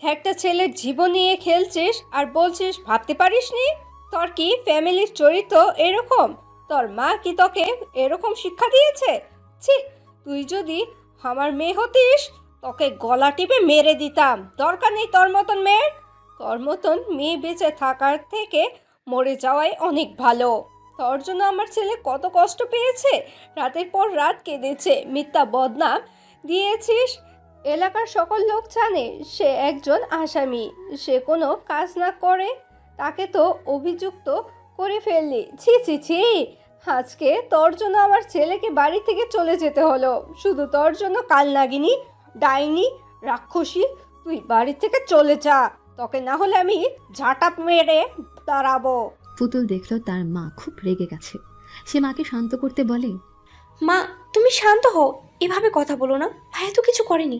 একটা ছেলের জীবন নিয়ে খেলছিস আর বলছিস ভাবতে পারিসনি? তোর কি ফ্যামিলির চরিত্র এরকম? তোর মা কি তোকে এরকম শিক্ষা দিয়েছে? ছি, তুই যদি আমার মেয়ে হতিস তোকে গলা টিপে মেরে দিতাম। দরকার নেই তোর মতন মেয়ের। তোর মতন মেয়ে বেঁচে থাকার থেকে মরে যাওয়াই অনেক ভালো। তোর জন্য আমার ছেলে কত কষ্ট পেয়েছে, রাতের পর রাত কেঁদেছে, মিথ্যা বদনাম দিয়েছিস। এলাকার সকল লোক জানে সে একজন আসামি। সে কোনো কাজ না করে তাকে তো অভিযুক্ত করে ফেললি, ছি ছি ছি। আজকে তোর জন্য আমার ছেলেকে বাড়ি থেকে চলে যেতে হলো, শুধু তোর জন্য। কাল নাগিনী, ডাইনি, রাক্ষসী, তুই বাড়ি থেকে চলে যা, তোকে না হলে আমি ঝাঁটা মেরে দাঁড়াবো। পুতুল দেখলো তার মা খুব রেগে গেছে। সে মাকে শান্ত করতে বলে, মা তুমি শান্ত হও, এভাবে কথা বলো না। ভাইয়া তো কিছু করেনি,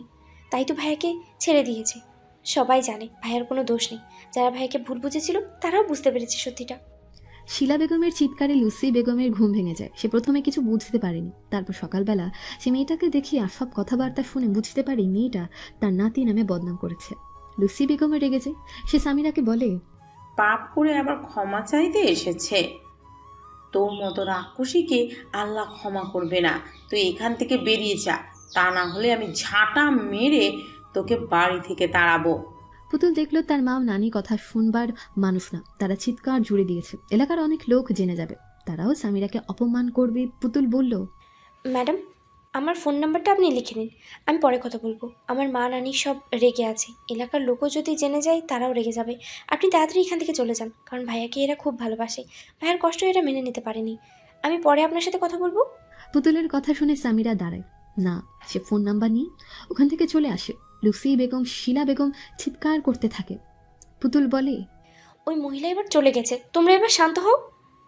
তাই তো ভাইয়াকে ছেড়ে দিয়েছে। সবাই জানে ভাইয়ার কোনো দোষ নেই। যারা ভাইয়াকে ভুল বুঝেছিল তারাও বুঝতে পেরেছে সত্যিটা। শিলা বেগমের চিৎকারে লুসি বেগমের ঘুম ভেঙে যায়। সে প্রথমে কিছু বুঝতে পারেনি, তারপর সকালবেলা সে মেয়েটাকে দেখিয়ে সব কথাবার্তা শুনে বুঝতে পারে মেয়েটা তার নাতি নামে বদনাম করেছে। লুসি বেগমের রেগে যায়। সে সামিরাকে বলে, পাপ করে আবার ক্ষমা চাইতে এসেছে। তোর মতো রাক্ষসীকে আল্লাহ ক্ষমা করবে না। তুই এখান থেকে বেরিয়ে যা, তা না হলে আমি ঝাঁটা মেরে তোকে বাড়ি থেকে তাড়াবো। পুতুল দেখলো তার মা নানি কথা শুনবার মানুষ না। তারা চিৎকার জুড়ে দিয়েছে, এলাকার অনেক লোক জেনে যাবে, তারাও সামিরাকে অপমান করবে। পুতুল বলল, ম্যাডাম আমার ফোন নাম্বারটা আপনি লিখে নিন, আমি পরে কথা বলবো। আমার মা নানি সব রেগে আছে, এলাকার লোকও যদি জেনে যায় তারাও রেগে যাবে। আপনি তাড়াতাড়ি এখান থেকে চলে যান, কারণ ভাইয়াকে এরা খুব ভালোবাসে। ভাইয়ার কষ্ট এরা মেনে নিতে পারেনি। আমি পরে আপনার সাথে কথা বলবো। পুতুলের কথা শুনে সামিরা দাঁড়ায় না, সে ফোন নাম্বার নিয়ে ওখান থেকে চলে আসে। লুসি বেগম, শিলা বেগম চিৎকার করতে থাকে। পুতুল বলে, ওই মহিলা এবার চলে গেছে, তোমরা এবার শান্ত হও।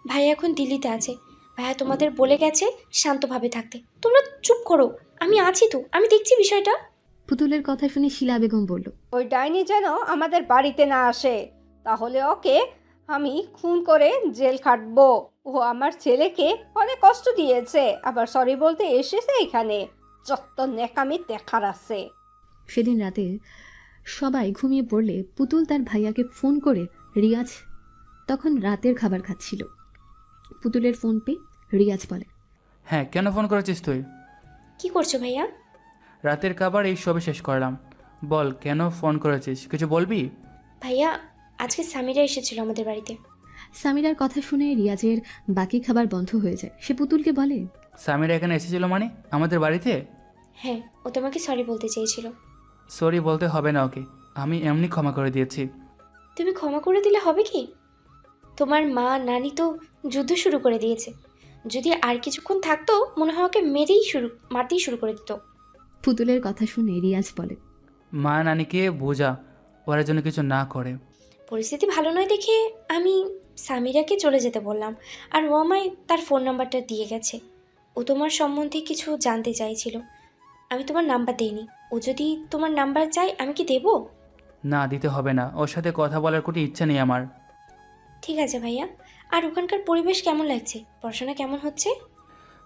ভাইয়া এখন দিল্লিতে আছে, ভাইয়া তোমাদের বলে গেছে শান্তভাবে থাকতে। তোমরা চুপ করো, আমি আছি তো, আমি দেখছি বিষয়টা। পুতুলের কথা শুনে শিলা বেগম বলল, ওই ডাইনি যেন আমাদের বাড়িতে না আসে, তাহলে ওকে আমি খুন করে জেল খাটবো। ও আমার ছেলেকে অনেক কষ্ট দিয়েছে, আবার সরি বলতে এসেছে এখানে। যত নেকামি দেখার আছে। সেদিন রাতে সবাই ঘুমিয়ে পড়লে পুতুল তার ভাইয়াকে ফোন করে রিয়াজ তখন রাতের খাবার খাচ্ছিল। পুতুলের ফোন পেয়ে রিয়াজ বলে, হ্যাঁ, কেন ফোন করেছিস তুই? কি করছো ভাইয়া? রাতের খাবার এই সবে শেষ করলাম। বল কেন ফোন করেছিস, কিছু বলবি? ভাইয়া আজকে সামিরা এসেছিল আমাদের বাড়িতে। সামিরার কথা শুনে রিয়াজের বাকি খাবার বন্ধ হয়ে যায়। সে পুতুলকে বলে, সামিরা এখানে এসেছিল মানে আমাদের বাড়িতে? হ্যাঁ, ও তোমাকে সরি বলতে চেয়েছিল। সরি বলতে হবে না ওকে, আমি এমনি ক্ষমা করে দিয়েছি। তুমি ক্ষমা করে দিলে হবে কি? তোমার মা নানি তো যুদ্ধ শুরু করে দিয়েছে। যদি আর কিছুক্ষণ থাকতো মনে হয় ওকে মারতেই শুরু করে দিত। পুতুলের কথা শুনে রিয়াজ বলে, মা নানিকে বোঝা, ওরা যেন কিছু না করে। পরিস্থিতি ভালো নয় দেখে আমি সামিরাকে চলে যেতে বললাম, আর ও আমায় তার ফোন নাম্বারটা দিয়ে গেছে। ও তোমার সম্বন্ধে কিছু জানতে চাইছিল, আমি তোমার নাম্বার দিইনি। ও যদি তোমার নাম্বার চাই আমি কি দেবো? না, দিতে হবে না, ওর সাথে কথা বলার কোনো ইচ্ছা নেই আমার। ঠিক আছে ভাইয়া। আর ওখানকার পরিবেশ কেমন লাগছে? পড়াশোনা কেমন হচ্ছে?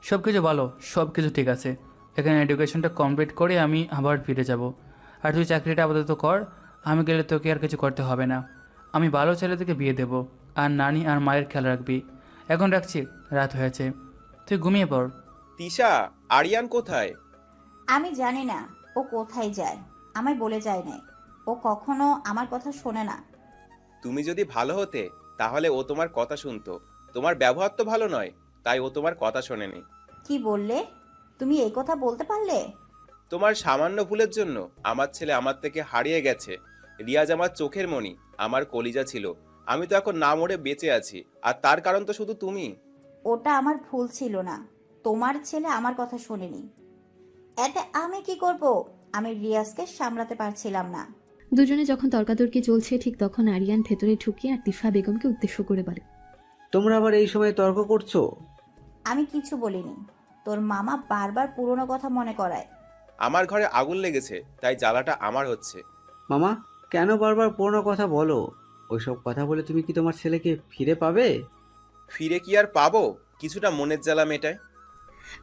সব কিছু ভালো, সব কিছু ঠিক আছে। এখানে এডুকেশনটা কমপ্লিট করে আমি আবার ফিরে যাব। আর তুই চাকরিটা আপাতত কর, আমি গেলে তোকে আর কিছু করতে হবে না। আমি ভালো ছেলে থেকে বিয়ে দেবো, আর নানি আর মায়ের খেয়াল রাখবি। এখন রাখছি, রাত হয়েছে, তুই ঘুমিয়ে পড়। তিশা, আরিয়ান কোথায়? আমি জানি না ও কোথায় যায়, আমায় বলে যায় না। ও কখনো আমার কথা শোনে না। তুমি যদি ভালো হতে তাহলে ও তোমার কথা শুনতো। তোমার ব্যবহার তো ভালো নয়, তাই ও তোমার কথা শোনেনি। কি বললে তুমি? এই কথা বলতে পারলে? তোমার সামান্য ভুলের জন্য আমার ছেলে আমার থেকে হারিয়ে গেছে। রিয়াজ আমার চোখের মণি, আমার কলিজা ছিল। আমি তো এখন না মরে বেঁচে আছি, আর তার কারণ তো শুধু তুমি। ওটা আমার ভুল ছিল না, তোমার ছেলে আমার কথা শোনেনি। এতে আমি কি করব? আমি রিয়াজকে সামলাতে পারছিলাম না। দুজনে যখন তর্কাতর্কি চলছে ঠিক তখন আরিয়ান ভেতরে ঢুকে আর তিশা বেগমকে উদ্দেশ্য করে বলে, তোমরা আবার এই সময় তর্ক করছো? আমি কিছু বলিনি, তোর মামা বারবার পুরনো কথা মনে করায়। আমার ঘরে আগুন লেগেছে, তাই জ্বালাটা আমার হচ্ছে। মামা, কেন বারবার পুরনো কথা বলো? ওইসব কথা বলে তুমি কি তোমার ছেলেকে ফিরে পাবে? ফিরে কি আর পাবো? কিছুটা মনের জ্বালা মেটায়।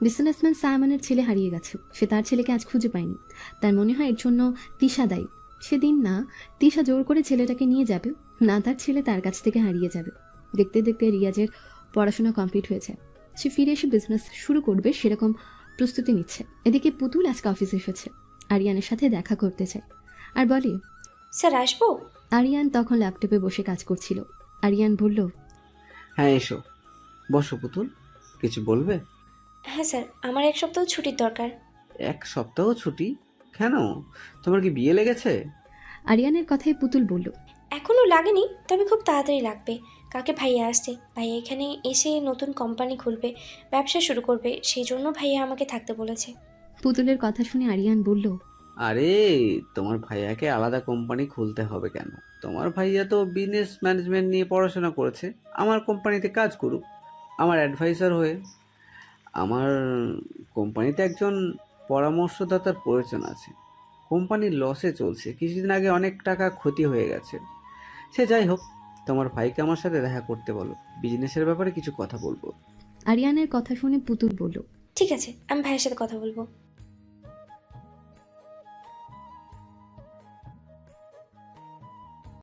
বিজনেসম্যান সাইমনের ছেলে হারিয়ে গেছে। সে তার ছেলেকে আজ খুঁজে পায়নি। তার মনে হয় এর জন্য তিশা দায়ী। সেদিন না তিশা জোর করে ছেলেটাকে নিয়ে যাবে, না তার ছেলে তার কাছ থেকে হারিয়ে যাবে। দেখতে দেখতে রিয়াজের পড়াশোনা কমপ্লিট হয়েছে। সে ফিরে এসে বিজনেস শুরু করবে সেরকম প্রস্তুতি নিচ্ছে। এদিকে পুতুল আজকে অফিসে এসেছে, আরিয়ানের সাথে দেখা করতে চায় আর বলে, স্যার আসবো? আরিয়ান তখন ল্যাপটপে বসে কাজ করছিল। আরিয়ান বলল, হ্যাঁ এসো, বসো পুতুল, কিছু বলবে? হ্যাঁ স্যার, আমার 1 সপ্তাহ ছুটির দরকার। 1 সপ্তাহ ছুটি? কেন, তোমার কি বিয়ে লেগেছে? আরিয়ানের কথায় পুতুল বলল, এখনো লাগেনি, তবে খুব তাড়াতাড়ি লাগবে। কাকে ভাইয়া আসছে, ভাইয়া এখানে এসে নতুন কোম্পানি খুলবে, ব্যবসা শুরু করবে, সেই জন্য ভাইয়া আমাকে থাকতে বলেছে। পুতুলের কথা শুনে আরিয়ান বলল, আরে তোমার ভাইয়াকে আলাদা কোম্পানি খুলতে হবে কেন? তোমার ভাইয়া তো বিজনেস ম্যানেজমেন্ট নিয়ে পড়াশোনা করেছে, আমার কোম্পানিতে কাজ করুক আমার অ্যাডভাইসার হয়ে। আমার কোম্পানিতে একজন পরামর্শদাতার প্রয়োজন আছে। কোম্পানির লসে চলছে, কিছুদিন আগে অনেক টাকা ক্ষতি হয়ে গেছে। সে যাই হোক, তোমার ভাইকে আমার সাথে দেখা করতে বলো, বিজনেসের ব্যাপারে কিছু কথা বলবো। আরিয়ানের কথা শুনে পুতুল বলল, ঠিক আছে, আমি ভাইয়ের সাথে কথা বলবো।